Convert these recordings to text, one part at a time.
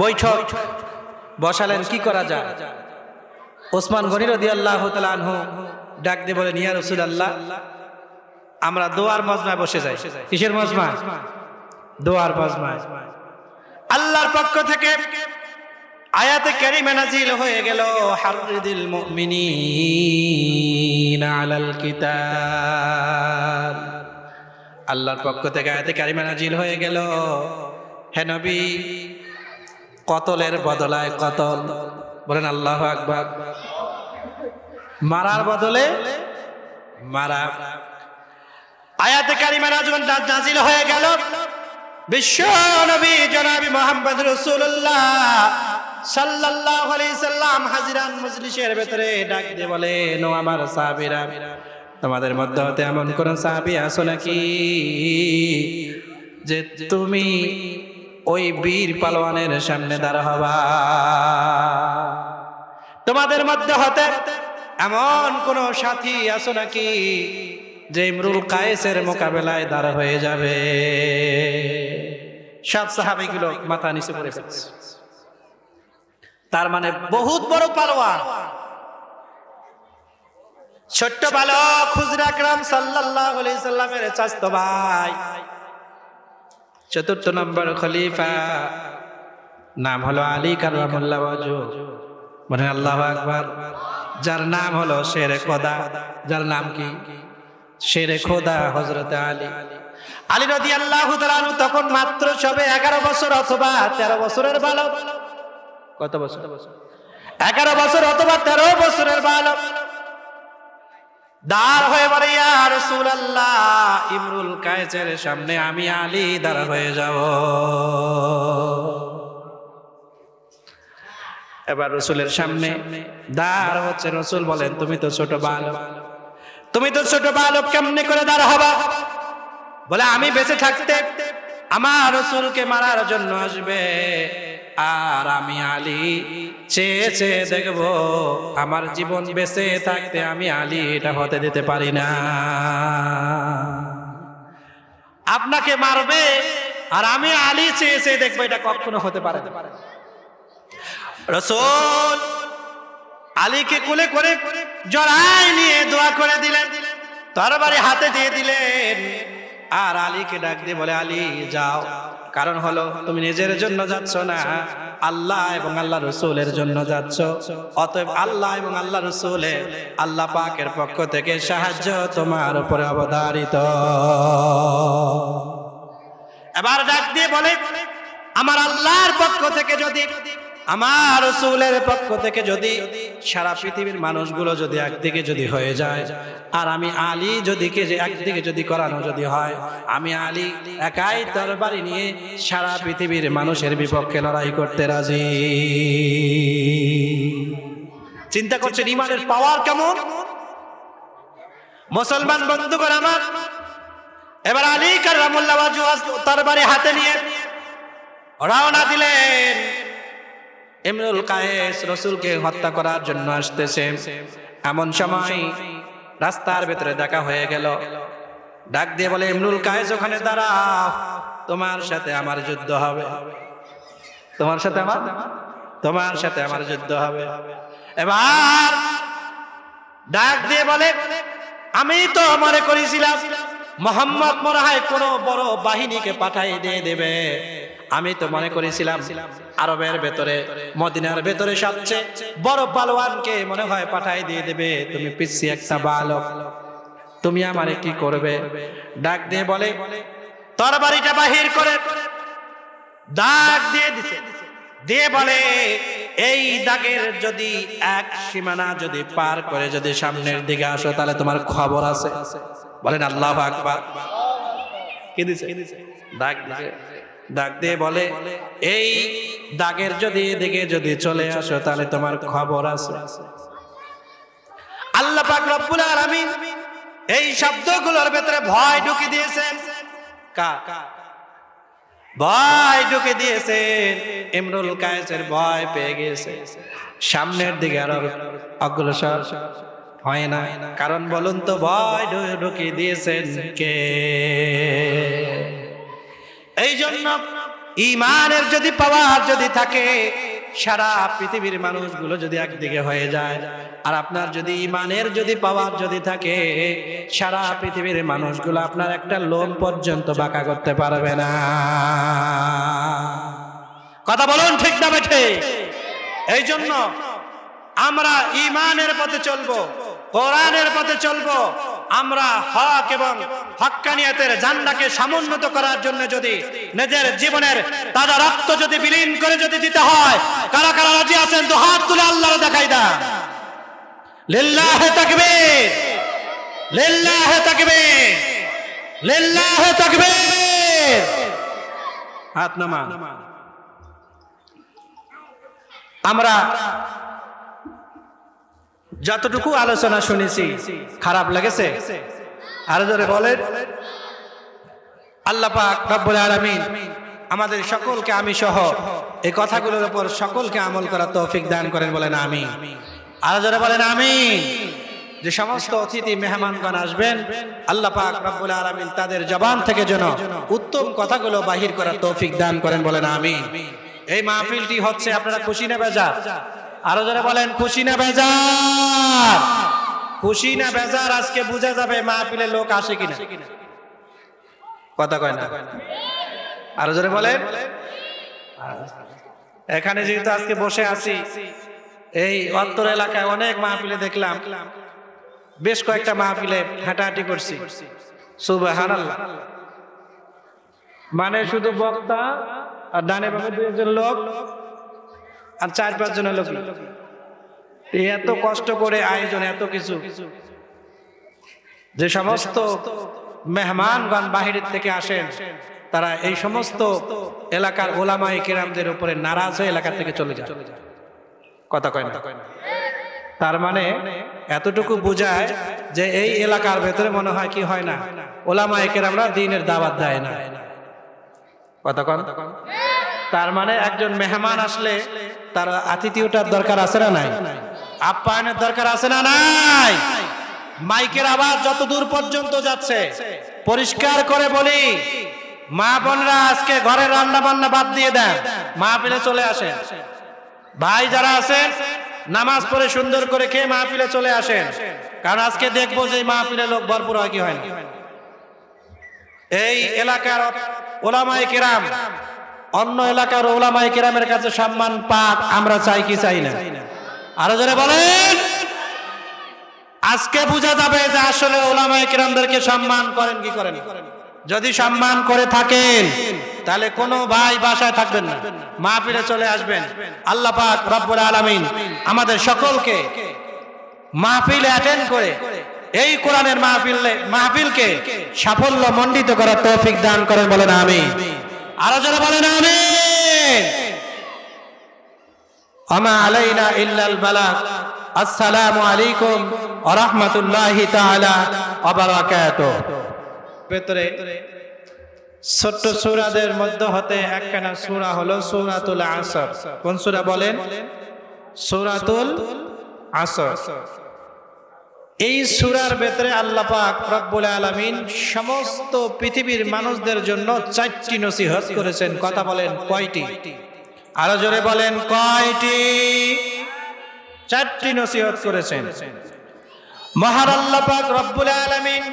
বৈঠক বসালেন, কি করা যায়? ওসমান গনি রাদিয়াল্লাহু তাআলা আনহু ডাক দিয়ে বলেন, ইয়া রাসূলুল্লাহ, আমরা দোয়ার মজমায় বসে যাই। কিসের মজমা? দোয়ার মজমা। আল্লাহর পক্ষ থেকে আয়াতে কারিমা নাজিল হয়ে গেল, হাররিদিল মুমিনিনা আলাল কিতাল। আল্লাহর পক্ষ থেকে আয়াতে কারিমা নাজিল হয়ে গেল, হে নবী, কতলের বদলায় কতল, বলেন আল্লাহু আকবার। মারার বদলে মারা। আয়াতে কারিমা নাজিল হয়ে গেল, বিশ্ব নবী জনাবি মুহাম্মদ রাসূলুল্লাহ সাল্লাল্লাহু আলাইহি সাল্লাম হাজিরান মজলিসের ভিতরে ডাক দিয়ে বলেন, ও আমার সাহাবীরা, তোমাদের মধ্যে হতে এমন কোন সাহাবী আছো নাকি যে তুমি ওই বীর পালোয়ানের সামনে দাঁড়া হবা? তোমাদের মধ্যে হতে এমন কোন সাথী আছো নাকি যে ইমরুল কায়েসের মোকাবেলায় দাঁড়া হয়ে যাবে? সব সাহাবীগুলো মাথা নিচু করে ফেলছে। তার মানে বহুত বড় পালোয়ান, ছোট্ট বালক হুজুর আকরাম সাল্লাল্লাহু আলাইহি সাল্লামের চাচতো ভাই, চতুর্থ নম্বর খলিফা, নাম হলো আলী কাররামাল্লাহু ওয়াজহু। বলেন আল্লাহু আকবার। যার নাম হলো শেরে খোদা। যার নাম কি? শেরে খোদা হযরত আলী। আলী রাদিয়াল্লাহু তাআলা আনহু তখন মাত্র সবে 11 বছর অথবা 13 বছরের বালক। কত বছর? 11 বছর অথবা 13 বছরের বালক। দাঁড় হয়ে বলে, ইয়া রাসূলুল্লাহ, ইমরুল কায়েসের সামনে আমি আলী দাঁড় হয়ে যাব। এবার রাসূলের সামনে দাঁড় হচ্ছে। রাসূল বলেন, তুমি তো ছোট বালক, তুমি তো ছোট বালক, কেমনে করে দাঁড় হবা? বলে, আমি বেঁচে থাকতে আমার রাসূলকে মারার জন্য আসবে, আর আমি আলী চেয়ে চেয়ে দেখবো আমার জীবন বেঁচে থাকতে আমি আলী এটা হতে দিতে পারি না। আপনাকে মারবে আর আমি আলী চেয়ে চেয়ে দেখবো, এটা কখনো হতে পারে না। রাসূল আলীকে কোলে করে জড়ায় নিয়ে দোয়া করে দিলেন, তরবারি হাতে দিয়ে দিলেন, আর আলীকে ডাক দিয়ে বলে, আলী যাও। কারণ হলো তুমি নিজের জন্য যাচ্ছ না, আল্লাহ এবং আল্লাহ রাসূলের জন্য যাচ্ছ। অতএব আল্লাহ এবং আল্লাহ রাসূলের, আল্লাহ পাকের পক্ষ থেকে সাহায্য তোমার উপরে অবধারিত। এবার ডাক দিয়ে বলে, আমার আল্লাহর পক্ষ থেকে যদি, আমার রাসূলের পক্ষ থেকে যদি সারা পৃথিবীর মানুষগুলো যদি একদিকে যদি হয়ে যায়, আর আমি আলী যদি একদিকে যদি করানো যদি হয়, আমি আলী একাই তরবারি নিয়ে সারা পৃথিবীর মানুষের বিপক্ষে লড়াই করতে রাজি। চিন্তা করছেন ঈমানের পাওয়ার কেমন? মুসলমান বন্ধুগণ আমার, এবার আলী কাররামাল্লাহু ওয়াজহু তরবারি হাতে নিয়ে রওনা দিলেন। ইমরুল কায়েস রাসূলকে হত্যা করার জন্য আসতেছে। এমন সময় রাস্তার ভিতরে দেখা হয়ে গেল। ডাক দিয়ে বলে, ইমরুল কায়েস ওখানে দাঁড়াও, তোমার সাথে আমার যুদ্ধ হবে। তোমার সাথে আমার যুদ্ধ হবে। এবার ডাক দিয়ে বলে, আমি তো মনে করেছিলাম মুহাম্মদ মনে হয় কোনো বড় বাহিনীকে পাঠাই দিয়ে দেবে। আমি তো মনে করেছিলাম আরবের ভেতরে, মদিনার ভেতরে সবচেয়ে বড় পালোয়ানকে মনে হয় পাঠাই দিয়ে দেবে। তুমি পিচ্ছি একটা বালক, তুমি আমারে কি করবে? ডাক দিয়ে বলে, তরবারিটা বাহির করে দাগ দিয়ে দিছে, দিয়ে বলে, এই দাগের যদি এক সীমানা যদি পার করে যদি সামনের দিকে আসো, তাহলে তোমার খবর আছে। বলেন আল্লাহু আকবার। কি দিছে? দাগ দিছে। ডাক দিয়ে বলে, এই দাগের যদি এদিকে যদি চলে আসো, তাহলে তোমার খবর আছে। আল্লাহ পাক রব্বুল আলামিন এই শব্দগুলোর ভেতরে ভয় ঢুকে দিয়েছেন। ভয় ঢুকে দিয়েছেন। ইমরুল কায়েসের ভয় পেয়ে গেছে, সামনের দিকে আরো অগ্রসর হয় না। কারণ বলুন তো, ভয় ঢুকে দিয়েছেন কে? এই জন্য ইমানের যদি পাওয়ার যদি থাকে, সারা পৃথিবীর মানুষগুলো যদি একদিকে হয়ে যায়, আর আপনার যদি ইমানের যদি পাওয়ার যদি থাকে, সারা পৃথিবীর মানুষগুলো আপনার একটা লোম পর্যন্ত বাঁকা করতে পারবে না। কথা বলুন ঠিক না বেঠে? এই জন্য আমরা ইমানের পথে চলবো, কোরআনের পথে চলবো। আমরা হক এবং হক্কানিয়াতের ঝান্ডাকে সমুন্নত করার জন্য যদি নিজের জীবনের তাজা রক্ত যদি বিলীন করে যদি দিতে হয়, কারা কারা রাজি আছেন তো হাত তুলে আল্লাহর দেখাই দেন। লিল্লাহে তাকবীর, লিল্লাহে তাকবীর, লিল্লাহে তাকবীর। হাত নামান। আমরা যতটুকু আলোচনা শুনেছি খারাপ লেগেছে? আরো জোরে বলেন। আল্লাহ পাক রব্বুল আলামিন আমাদের সকলকে, আমি সহ, এই কথাগুলোর উপর সকলকে আমল করার তৌফিক দান করেন, বলেন আমিন। আরো জোরে বলেন আমিন। যে সমস্ত অতিথি মেহমানগণ আসবেন, আল্লাহ পাক রব্বুল আলামিন তাদের জবান থেকে যেন উত্তম কথাগুলো বাহির করার তৌফিক দান করেন, বলেন আমিন। এই মাহফিলটি হচ্ছে, আপনারা খুশি না বেজার? আরো যারা বলেন খুশি না বেজার? খুশি না বেজার আজকে বোঝা যাবে মাহফিলে লোক আসে কিনা। কথা কয় না? আরো যারা বলেন। এখানে যেহেতু আজকে বসে আছি, এই অত্তর এলাকায় অনেক মাহফিলে দেখলাম, বেশ কয়েকটা মাহফিলে হাঁটাহাঁটি করছি। সুবহানাল্লাহ। মানে শুধু বক্তা আর ডানে বামে দুইজন লোক আর 4-5 জনের লোক, এত কষ্ট করে আয়োজন, এত কিছু। যে সমস্ত মেহমানগণ বাহিরের থেকে আসেন, তারা এই সমস্ত এলাকার ওলামায়ে কেরামদের উপরে নারাজ হয়ে এলাকা থেকে চলে যায়। কথা কয় না? তার মানে এতটুকু বোঝায় যে এই এলাকার ভেতরে মনে হয় কি হয় না, ওলামায়ে কেরামরা দ্বীনের দাওয়াত দেয় না। কথা কন? তার মানে একজন মেহমান আসলে তার আতিথেয়তার দরকার আছে না নাই? আপ্যায়নের দরকার আছে না নাই? মাইকের আওয়াজ যত দূর পর্যন্ত যাচ্ছে, পরিষ্কার করে বলি, মা বোনরা আজকে ঘরে রান্না বান্না বাদ দিয়ে দেন, মাহফিলে চলে আসেন। ভাই যারা আছেন, নামাজ পড়ে সুন্দর করে খেয়ে মাহফিলে চলে আসেন, কারণ আজকে দেখবো যে মাহফিলে লোক ভরপুর হয় কি হয় না। এই এলাকার ওলামায়ে কেরাম অন্য এলাকার ওলামায়ে কেরামের কাছে সম্মান পাক, আমরা চাই কি চাই না? আরো জোরে বলেন। আজকে বোঝা যাবে যে আসলে ওলামায়ে কেরামদেরকে সম্মান করেন কি করেন। যদি সম্মান করে থাকেন, তাহলে কোনো ভাই বাসায় থাকবেন না, মাহফিলে চলে আসবেন। আল্লাহ পাক রব্বুল আলামিন আমাদের সকলকে মাহফিলে অ্যাটেন্ড করে এই কোরআনের মাহফিলকে সাফল্য মণ্ডিত করার তৌফিক দান করেন, বলেন আমিন। আরো যারা বলেন আমিন। আমা আলাইনা ইল্লাল বালাগ। আসসালামু আলাইকুম ওয়া রাহমাতুল্লাহি তাআলা ওয়া বারাকাতুহু। ভেতরে ছোট্ট সূরাদের মধ্যে হতে একখানা সূরা হলো সূরাতুল আসর। কোন সূরা বলেন? সূরাতুল আসর। এই সূরার ভেতরে আল্লাহ পাক রব্বুল আলামিন সমস্ত পৃথিবীর মানুষদের জন্য 4টি নসিহত করেছেন। কথা বলেন কয়টি? আরো জোরে বলেন কয়টি? 4টি নসিহত করেছেন মহান আল্লাহ পাক রব্বুল আলামিন।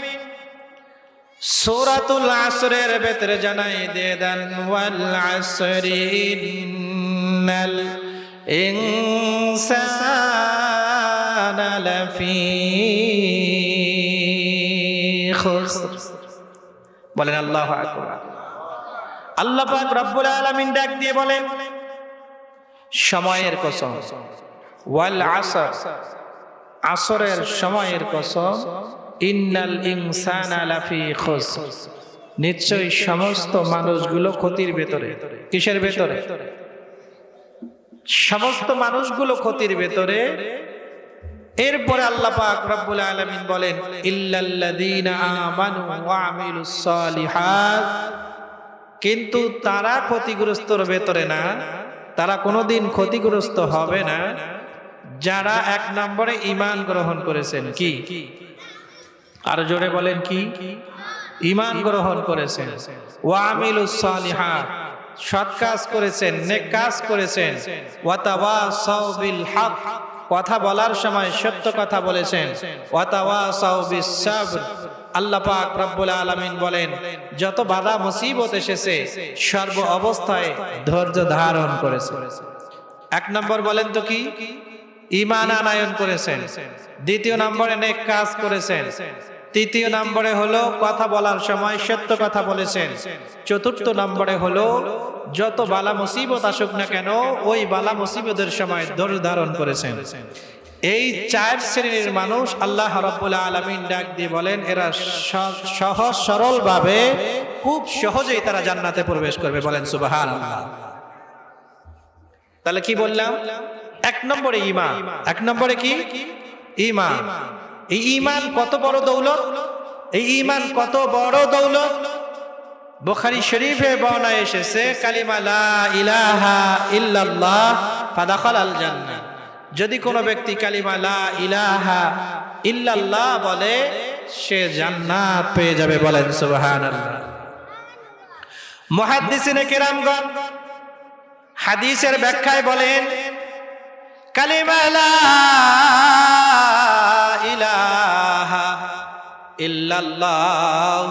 সূরাতুল আসরের ভেতরে জানাই দিয়ে দেন, ওয়াল আসরি ইন্নাল ইনসানা লাফি খুসর। বলেন আল্লাহু আকবার। আল্লাহ পাক রব্বুল আলামিন ডাক দিয়ে বলেন, সময়ের কসম, ওয়াল আসর, আসরের সময়ের কসম, ইন্নাল ইনসানা লাফি খুসর, নিশ্চয়ই সমস্ত মানুষগুলো ক্ষতির ভেতরে। কিসের ভেতরে? সমস্ত মানুষগুলো ক্ষতির ভেতরে। এরপরে আল্লাহ পাক রব্বুল আলামিন বলেন, ইল্লাল্লাযীনা আমানু ওয়া আমিলুস সালিহাত, কিন্তু তারা ক্ষতিগ্রস্তর ভেতরে না, তারা কোনোদিন ক্ষতিগ্রস্ত হবে না যারা 1 নম্বরে ঈমান গ্রহণ করেছেন। কি? আর জোরে বলেন কি? ঈমান গ্রহণ করেছেন। ওয়া আমিলুস সালিহাত, সৎ কাজ করেছেন, নেক কাজ করেছেন, ওয়াতাওয়াসাউ বিল হক, কথা বলার সময় সত্য কথা বলেছেন, ওয়াতাওয়াসাউ বিস সাবর। আল্লাহ পাক রব্বুল আলামিন বলেন যত বাধা মুসিবত এসেছে সর্ব অবস্থায় ধৈর্য ধারণ করেছে। এক নম্বর বলেন তো কি? ঈমান আনয়ন করেছেন। দ্বিতীয় নম্বরে নেক কাজ করেছেন। তৃতীয় নম্বরে হলো কথা বলার সময় সত্য কথা বলেছেন। চতুর্থ নম্বরে হলো যত বালা মুসিবত আসুক না কেন ওই বালা মুসিবতের সময় ধৈর্য ধারণ করেছেন। এই চার শ্রেণীর মানুষ আল্লাহ রাব্বুল আলামিন ডাক দিয়ে বলেন এরা সহজ সরল ভাবে খুব সহজেই তারা জান্নাতে প্রবেশ করবে। বলেন সুবহানাল্লাহ। তাহলে কি বললাম? এক নম্বরে ঈমান। এক নম্বরে কি? ঈমান। এই ঈমান কত বড় দৌলত! এই ঈমান কত বড় দৌলত! বুখারী শরীফে বর্ণনা এসেছে কালিমা লা ইলাহা ইল্লাল্লাহ ফাদাখালাল জান্নাহ। যদি কোনো ব্যক্তি কালিমা লা ইলাহা ইল্লাল্লাহ বলে সে জান্নাত পেয়ে যাবে। বলেন সুবহানাল্লাহ। মুহাদ্দিসিনে কেরামগণ হাদিসের ব্যাখ্যায় বলেন কালিমা লা ইলাহা ইল্লাল্লাহ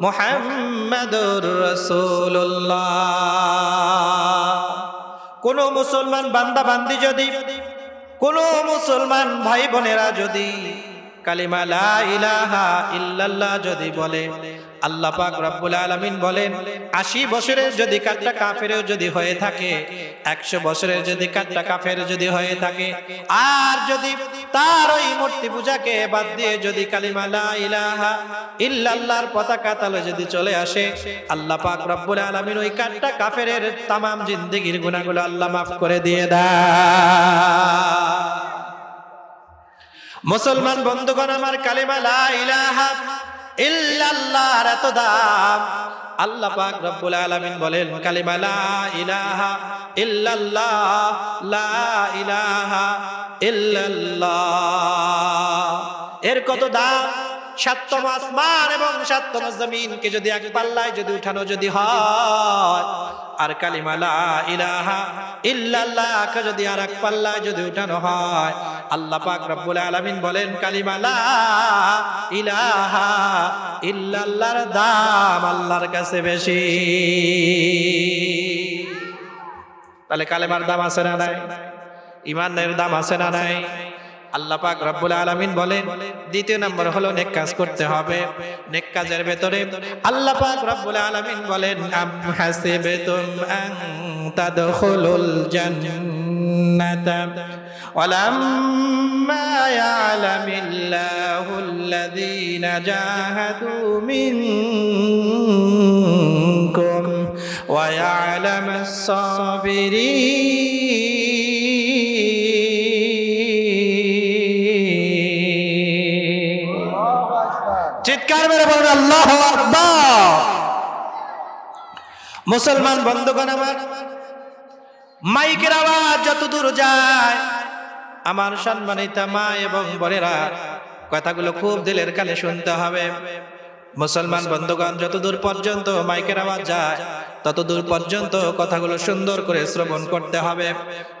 মুহাম্মাদুর রাসূলুল্লাহ। কোন মুসলমান বান্দা বান্দি যদি, কোন মুসলমান ভাই বোনেরা যদি কালিমা লা ইলাহা ইল্লাল্লাহ যদি বলে, আল্লাহ পাক রব্বুল আলামিন বলেন 80 বছরের যদি কাটটা কাফেরও যদি হয়ে থাকে, 100 বছরের যদি কাটটা কাফের যদি হয়ে থাকে, আর যদি তার ওই মূর্তি পূজাকে বাদ দিয়ে যদি কালিমা লা ইলাহা ইল্লাল্লাহর পতাকা তলে যদি চলে আসে, আল্লাহ পাক রব্বুল আলামিন ওই কাটটা কাফেরের তামাম জিন্দেগির গুনাহগুলো আল্লাহ মাফ করে দিয়ে দেয়। মুসলমান বন্ধুগণ আমার, কালিমা লা ইলাহা ইল্লাল্লাহর এত দাম। আল্লাহ পাক রব্বুল আলামিন বলেন কালিমা লা ইলাহা ইল্লাল্লাহ, লা ইলাহা ইল্লাল্লাহ এর কত দাম! ৭তম আসমান এবং ৭তম জমিনকে যদি এক পাল্লায় যদি উঠানো যদি হয়, আর কালিমা লা ইলাহা ইল্লাল্লাহকে যদি আর এক পাল্লায় যদি উঠানো হয়, আল্লাহ পাক রব্বুল আলামিন বলেন কালিমা লা ইলাহা ইল্লাল্লাহর দাম আল্লাহর কাছে বেশি। তাহলে কালেমার দাম আছে না নাই? ঈমানের দাম আছে না নাই? আল্লাহ পাক রব্বুল আলামিন বলেন দ্বিতীয় নম্বর হলো নেক কাজ করতে হবে। নেক কাজের ভেতরে আল্লাহ পাক রব্বুল আলামিন বলেন আম হাসিবতুম আন তাদখুলুল জান্নাতা ওয়ালাম্মা ইয়ালামিল্লাহুল্লাযীনা জাহাদু মিনকুম ওয়া ইয়ালামাস সাবিরিন। চিৎকার মেরে বলুন আল্লাহু আকবার। মুসলমান বন্ধুগণ আমার, মাইকের আওয়াজ যত দূর যায়, আমার সম্মানিত মা এবং বোনেরা কথাগুলো খুব দিলের কানে শুনতে হবে। মুসলমান বন্ধুগণ যত দূর পর্যন্ত মাইকের আওয়াজ যায় তত দূর পর্যন্ত কথাগুলো সুন্দর করে শ্রবণ করতে হবে।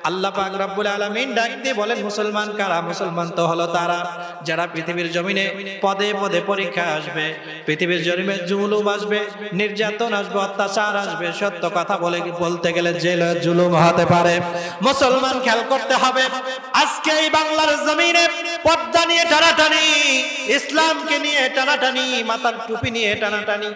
আল্লাহ পাক রব্বুল আলামিন ডাক দিয়ে বলেন মুসলমান কারা? মুসলমান তো হলো তারা যারা পৃথিবীর জমিনে পদে পদে পরীক্ষা আসবে, পৃথিবীর জমিনে জুলুম আসবে, নির্যাতন আসবে, অত্যাচার আসবে, সত্য কথা বলতে গেলে জেল জুলুম হতে পারে। মুসলমান খেয়াল করতে হবে আজকে এই বাংলার জমিনে পর্দা নিয়ে টানাটানি, ইসলামকে নিয়ে টানাটানি, মাথার টুপি নিয়ে টানাটানি,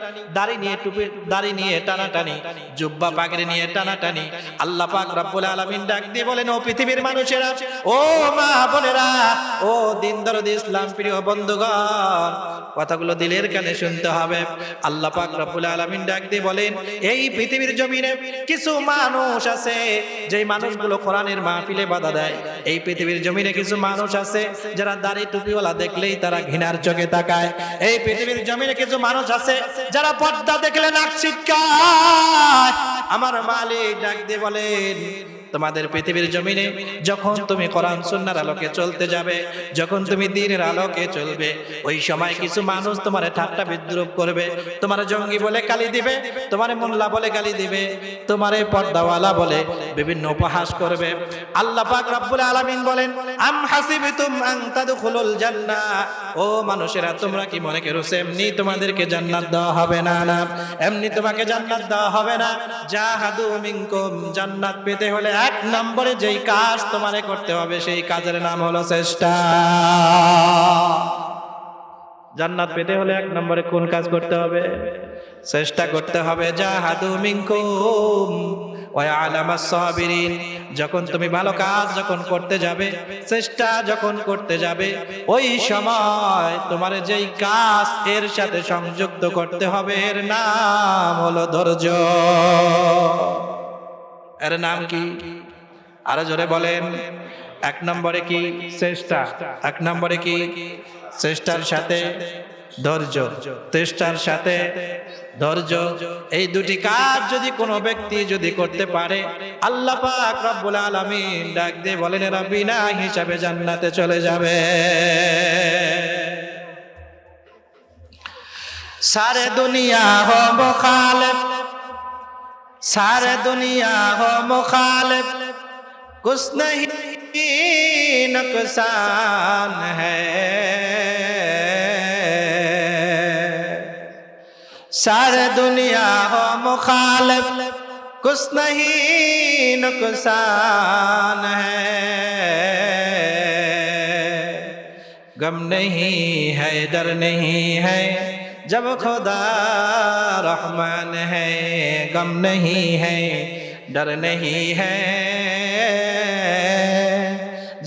দাড়ি নিয়ে টানাটানি, জুব্বা পাগড়ি নিয়ে টানাটানি। আল্লাহ পাক রব্বুল আলামিন ডাক দিয়ে বলেন ও পৃথিবীর মানুষেরা, ও মা বোনেরা, ও দিন দরদি ইসলাম প্রিয় বন্ধুগণ, কথাগুলো দিলের কানে শুনতে হবে। আল্লাহ পাক রব্বুল আলামিন ডাক দিয়ে বলেন এই পৃথিবীর জমিনে কিছু মানুষ আছে যেই মানুষগুলো কোরআনের মাহফিলে বাধা দেয়। এই পৃথিবীর জমিনে কিছু মানুষ আছে যারা দাড়ি টুপিওয়ালা দেখলেই তারা ঘৃণার চোখে তাকায়। এই পৃথিবীর জমিনে কিছু মানুষ আছে যারা পর্দা দেখলে নাক ছিটকায়। আমার মালিক ডাক দিয়ে বলেন তোমাদের পৃথিবীর জমিনে যখন তুমি কোরআন সুন্নাহর আলোকে চলতে যাবে, যখন তুমি দ্বীনের আলোকে চলবে, ওই সময় কিছু মানুষ তোমার ঠাট্টা বিদ্রূপ করবে, তোমার জঙ্গি বলে গালি দিবে, তোমার মোল্লা বলে গালি দিবে, তোমার পর্দাওয়ালা বলে বিভিন্ন উপহাস করবে। আল্লাহ পাক রব্বুল আলামিন বলেন, আম হাসিবতুম আন তাদখুলুল জান্নাহ, ও মানুষেরা তোমরা কি মনে করছো এমনি তোমাদেরকে জান্নাত দেওয়া হবে না? না, এমনি তোমাকে জান্নাত দেওয়া হবে না। জাহাদু মিনকুম, জান্নাত পেতে হলে এক নম্বরে যেই কাজ তোমারে করতে হবে সেই কাজের নাম হলো চেষ্টা। জান্নাত পেতে হলে এক নম্বরে কোন কাজ করতে হবে? চেষ্টা করতে হবে। জাহাদু মিনকুম ওয়া আলামাস সাবিরিন, যখন তুমি ভালো কাজ যখন করতে যাবে, চেষ্টা যখন করতে যাবে, ওই সময় তোমার যেই কাজ এর সাথে সংযুক্ত করতে হবে এর নাম হলো ধৈর্য। এর নাম কি? আরো জোরে বলেন। এক নম্বরে কি? চেষ্টা। এক নম্বরে কি? চেষ্টার সাথে ধৈর্য। চেষ্টার সাথে ধৈর্য, এই দুটি কাজ যদি কোনো ব্যক্তি যদি করতে পারে, আল্লাহ পাক রব্বুল আলামিন ডাক দিয়ে বলেন এরা বিনা হিসাবে জান্নাতে চলে যাবে। সারে দুনিয়া হো মুখালিফ, सारे दुनिया हो मुखालिफ, कुछ नहीं नुकसान है। सारे दुनिया हो मुखालिफ, कुछ नहीं नुकसान है। गम नहीं है, डर नहीं है, जब खुदा रहमान है। गम नहीं है, डर नहीं है,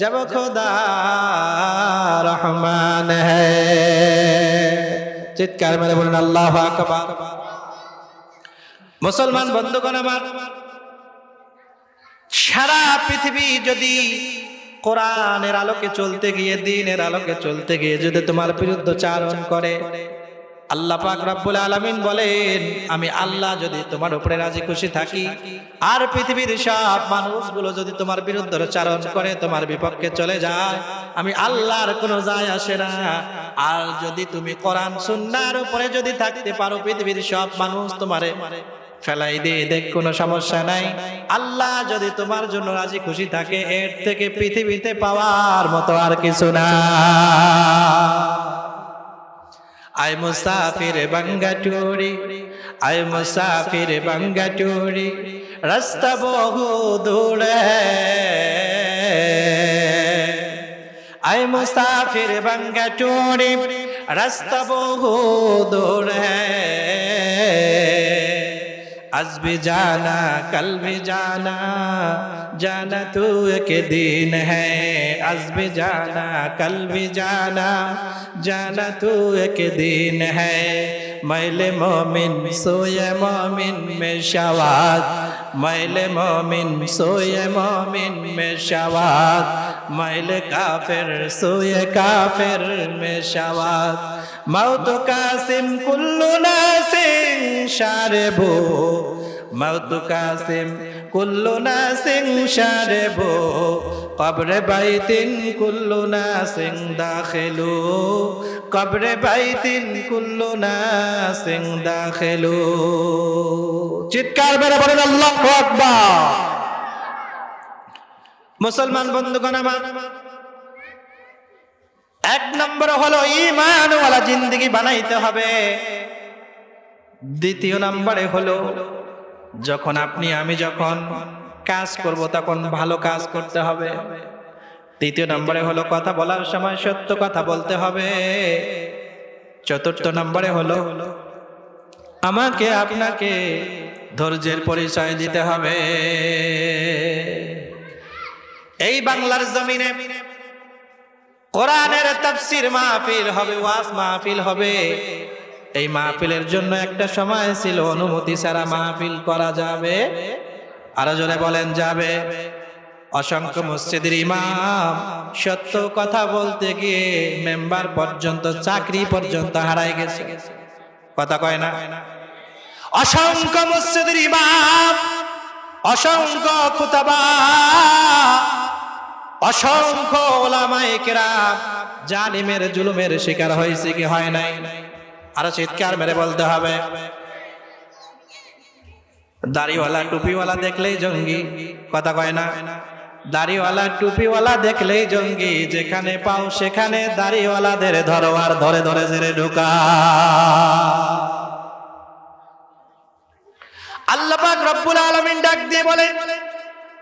जब खुदा रहमान है। চিৎকার মেরে বলেন আল্লাহু আকবার। মুসলমান বন্ধুগণ আমার, সারা পৃথিবী যদি কোরআনের আলোকে চলতে গিয়ে, দ্বীনের আলোকে চলতে গিয়ে যদি তোমার বিরুদ্ধচারণ করে, আল্লাহ পাক রব্বুল আলামিন বলেন আমি আল্লাহ যদি তোমার উপরে রাজি খুশি থাকি, আর পৃথিবীর সব মানুষগুলো যদি তোমার বিরুদ্ধচারণ করে, তোমার বিপক্ষে চলে যায়, আমি আল্লাহর কোনো যায় আসে না। আর যদি তুমি কোরআন সুন্নাহর উপরে যদি থাকতে পারো, পৃথিবীর সব মানুষ তোমারে ফেলাই দিয়ে দেখ, কোনো সমস্যা নাই। আল্লাহ যদি তোমার জন্য রাজি খুশি থাকে, এর থেকে পৃথিবীতে পাওয়ার মতো আর কিছু না। आए मुसाफिर बंगटोरी, आए मुसाफिर बंगटोरी, रास्ता बहु दूर है। आए मुसाफिर बंगटोरी, रास्ता बहु दूर है। आज भी जाना कल भी जाना, जाना तू एक दिन है। आज भी जाना कल भी जाना, जाना तू एक दिन है। मैले मोमिन सोए मोमिन में शवाद, मैले मोमिन सोए मोमिन में शवाद, मैले काफिर सोए काफिर में शवाद। मौत कासिम कुल्लु नासिन शारिबो, मौत कासिम कुल्लु नासिन शारिबो, कब्र बैतिन कुल्लु नासिन दाखिलु, कब्र बैतिन कुल्लु नासिन दाखिलु। চিৎকার মেরে বলেন আল্লাহু আকবার। মুসলমান বন্ধুগণ আমার, এক নম্বর হলো ঈমানওয়ালা জিন্দেগি বানাইতে হবে। দ্বিতীয় নম্বরে হলো যখন আপনি আমি যখন কাজ করব তখন ভালো কাজ করতে হবে। তৃতীয় নম্বরে হলো কথা বলার সময় সত্য কথা বলতে হবে। চতুর্থ নম্বরে হলো আমাকে আপনাকে ধৈর্যের পরিচয় দিতে হবে। এই বাংলার জমিনে কোরআনের তাফসীর মাহফিল হবে, ওয়াজ মাহফিল হবে। এই মাহফিলের জন্য একটা সময় ছিল অনুমতি ছাড়া মাহফিল করা যাবে? আরো জোরে বলেন যাবে? অসংখ্য মসজিদের ইমাম সত্য কথা বলতে গিয়ে মেম্বার পর্যন্ত, চাকরি পর্যন্ত হারাই গেছে। কথা কয় না? অসংখ্য মসজিদের ইমাম অসংখ্য খুতাবা, অসংখ্য ওলামায়ে কেরাম জালিমের জুলুমের শিকার হয়েছে কি হয় নাই? আরো চিৎকার মেরে বলতে হবে। দাড়িওয়ালা টুপিওয়ালা দেখলেই জঙ্গি, কথা কয় না? দাড়িওয়ালা টুপিওয়ালা দেখলেই জঙ্গি, যেখানে পাও সেখানে দাড়িওয়ালাদের ধরো আর ধরে ধরে জেরে ঢোকা। আল্লাহ পাক রব্বুল আলামিন ডাক দিয়ে বলে,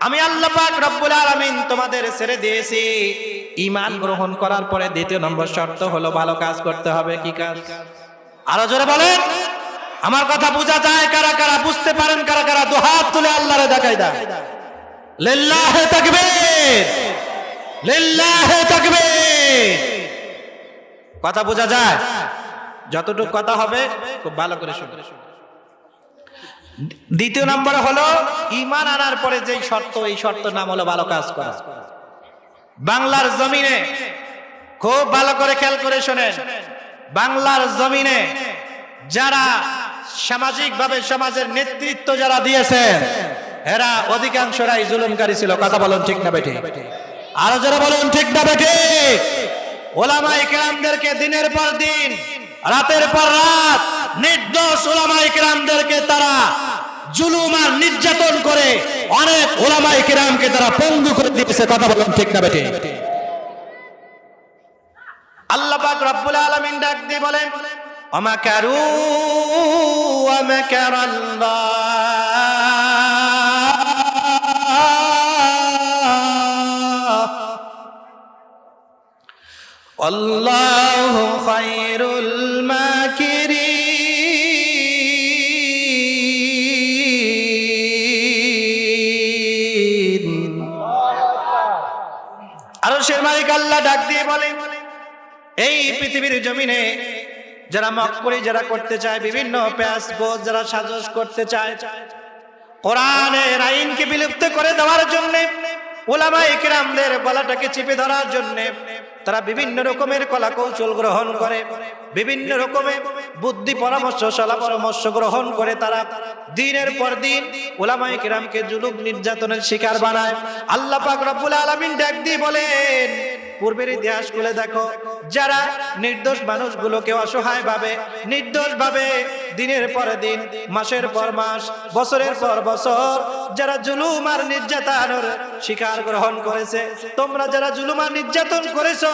আমি আল্লাহ পাক রব্বুল আলামিন তোমাদের ছেড়ে দিয়েছি। ঈমান গ্রহণ করার পরে দ্বিতীয় নম্বর শর্ত হলো ভালো কাজ করতে হবে। কি কাজ? আরো জোরে বলেন। আমার কথা বোঝা যায় কারা কারা? বুঝতে পারেন কারা কারা? দুহাত তুলে আল্লাহরে দেখাই দাও। লিল্লাহি তাকবীর, লিল্লাহি তাকবীর। কথা বোঝা যায়? যতটুকু কথা হবে খুব ভালো করে শুনুন। দ্বিতীয় নম্বর হলো ঈমান আনার পরে যেই শর্ত, এই শর্ত নাম হলো ভালো কাজ করা। বাংলার জমিনে খুব ভালো করে খেয়াল করে শোনেন, বাংলার জমিনে যারা সামাজিক ভাবে সমাজের নেতৃত্ব যারা দিয়েছে, এরা অধিকাংশরাই জুলুমকারী ছিল। কথা বলুন ঠিক না বেঠিক? আরো যারা বলুন ঠিক না বেঠিক? ওলামায়ে কেরামদেরকে দিনের পর দিন, রাতের পর রাত নির্দোষ ওলামায়ে কেরামদেরকে তারা জুলুম আর নির্যাতন করে অনেক ওলামায়ে কেরামকে তারা পঙ্গু করে দিয়েছে। কথা বলুন ঠিক না বেঠিক? আল্লাহ পাক রব্বুল আলামিন ডাক দিয়ে বলেন, ওয়ামাকারু ওয়ামাকারাল্লাহ আল্লাহু খায়রুল মাকিরিন। আরশের মালিক আল্লাহ ডাক দিয়ে বলেন, এই পৃথিবীর জমিনে যারা মক্করি যারা করতে চায়, বিভিন্ন প্যাস গোজ যারা সাজস করতে চায়, কোরআনের আইনকে বিলুপ্ত করে দেওয়ার জন্য, উলামায়ে কেরামদের গলাটাকে চেপে ধরার জন্য তারা বিভিন্ন রকমের কলা কৌশল গ্রহণ করে, বিভিন্ন রকমের বুদ্ধি পরামর্শ সলা পরামর্শ গ্রহণ করে তারা দিনের পর দিন উলামায়ে কেরামকে জুলুম নির্যাতনের শিকার বানায়। আল্লাহ পাক রব্বুল আলামিন ডাক দিয়ে বলেন, পূর্বের ইতিহাস খুলে দেখো, যারা নির্দোষ মানুষগুলোকে অসহায় ভাবে, নির্দোষ ভাবে দিনের পর দিন, মাসের পর মাস, বছরের পর বছর যারা জুলুম আর নির্যাতনের শিকার গ্রহণ করেছে, তোমরা যারা জুলুম আর নির্যাতন করেছো,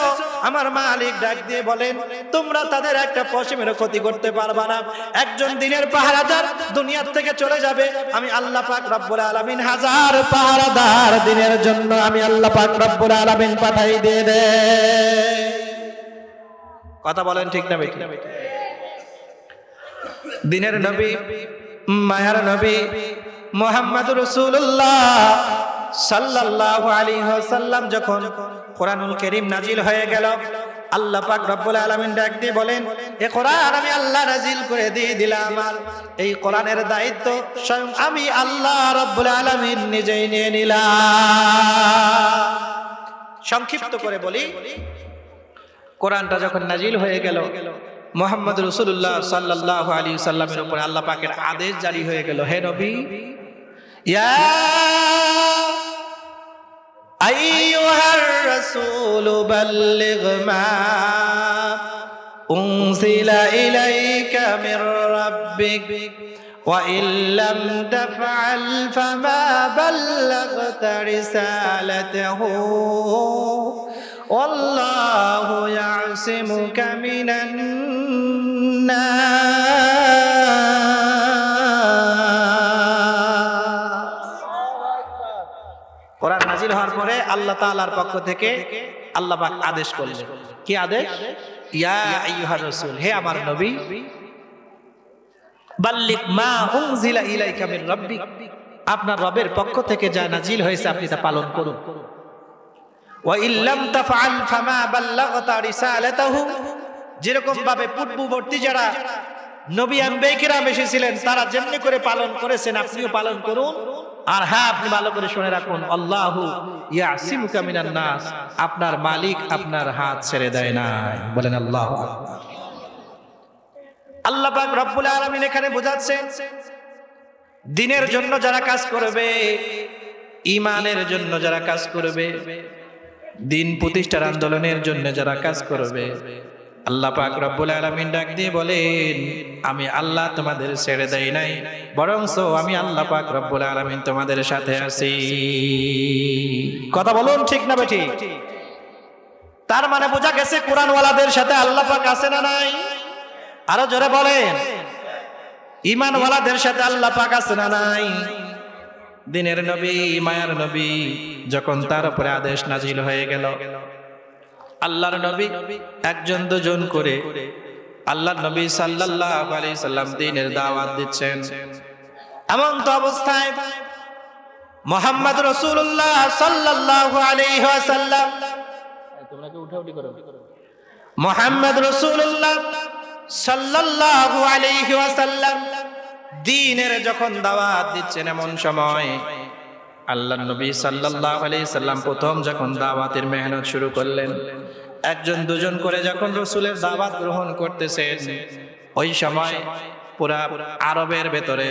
আমার মালিক ডাক দিয়ে বলেন, তোমরা তাদের একটা পশমের ক্ষতি করতে পারবা না। একজন দিনের পাহারাদার দুনিয়া থেকে চলে যাবে, আমি আল্লাহ পাক রব্বুল আলামিন হাজার পাহারাদার দিনের জন্য আমি আল্লাহ পাক রব্বুল আলামিন পাঠাই দিয়ে দে। কথা বলেন ঠিক না বেঠিক? দিনের নবী, মায়ার নবী মুহাম্মদুর রাসূলুল্লাহ সাল্লাল্লাহু আলাইহি ওয়াসাল্লাম যখন কোরআনুল কারীম নাজিল হয়ে গেল, আল্লাহ পাক রব্বুল আলামিন ডাক দিয়ে বলেন, এই কোরআন আমি আল্লাহ নাজিল করে দিয়ে দিলাম, আর এই কোরআনের দায়িত্ব স্বয়ং আমি আল্লাহ রব্বুল আলামিন নিজেই নিয়ে নিলাম। সংক্ষিপ্ত করে বলি, কোরআনটা যখন নাজিল হয়ে গেল, মুহাম্মদ রাসূলুল্লাহ সাল্লাল্লাহু আলাইহি ওয়াসাল্লামের উপর আল্লাহ পাকের আদেশ জারি হয়ে গেল, হে নবী, ইয়া আইয়ুহার রাসূল বাল্লিগ মা উনজিলা ইলাইকা মির রাব্বিক ওয়া ইল্লাম তাফআল ফামা বাল্লাগতা রিসালাতাহু ওয়াল্লাহু ইয়াসিমুকা মিনান নাস। কোরআন নাজিল হওয়ার পরে আল্লাহ তাআলার পক্ষ থেকে আল্লাহ পাক আদেশ করলেন, কি আদেশ? ইয়া আইয়ুহার রাসূল, হে আমার নবী, বাল্লিগ মা উনজিলা ইলাইকা মির রাব্বিক, আপনার রবের পক্ষ থেকে যা নাজিল হয়েছে আপনি তা পালন করুন। ওয়া ইল্লাম তাফআল ফামা বাল্লাগতা রিসালাতাহু, যেরকম ভাবে পূর্ববর্তী যারা নবী আম্বিয়া কিরাম এসেছিলেন তারা যেমনি করে পালন করেছেন আপনিও পালন করুন। আর হ্যাঁ, আপনি ভালো করে শুনে রাখুন, আল্লাহু ইয়াসিমুকা মিনান নাস, আপনার মালিক আপনার হাত ছেড়ে দেয় না। বলেন আল্লাহু আকবার। আল্লাহ পাক রব্বুল আলামিন এখানে বোঝাচ্ছেন দিনের জন্য যারা কাজ করবে, ঈমানের জন্য যারা কাজ করবে, দিন প্রতিষ্ঠার আন্দোলনের জন্য যারা কাজ করবে, আল্লাহ পাক রব্বুল আলামিন ডাক দিয়ে বলেন, আমি আল্লাহ তোমাদের ছেড়ে দেই নাই, বরংস আমি আল্লাহ পাক রব্বুল আলামিন তোমাদের সাথে আছি। কথা বলুন ঠিক না বেঠিক? তার মানে বোঝা গেছে কোরআনওয়ালাদের সাথে আল্লাহ পাক আছে না নাই? আরো জোরে বলেন, ঈমানওয়ালাদের সাথে আল্লাহ পাক আছে না নাই? দিনের নবী, মায়ার নবী যখন তার উপরে আদেশ নাজিল হয়ে গেল, আল্লাহর নবী একজন দুজন করে আল্লাহর নবী সাল্লাল্লাহু আলাইহি সাল্লাম দিনের দাওয়াত দিচ্ছেন। এমন তো অবস্থায় মুহাম্মদ রাসূলুল্লাহ সাল্লাল্লাহু আলাইহি ওয়াসাল্লাম, মুহাম্মদ রাসূলুল্লাহ সাল্লাল্লাহু আলাইহি ওয়াসাল্লাম দ্বীনের যখন দাওয়াত দিচ্ছেন, এমন সময় আল্লাহর নবী সাল্লাল্লাহু আলাইহি সাল্লাম প্রথম যখন দাওয়াতের মেহনত শুরু করলেন, একজন দুজন করে যখন রাসূলের দাওয়াত গ্রহণ করতেছেন, ওই সময় পুরা আরবের ভেতরে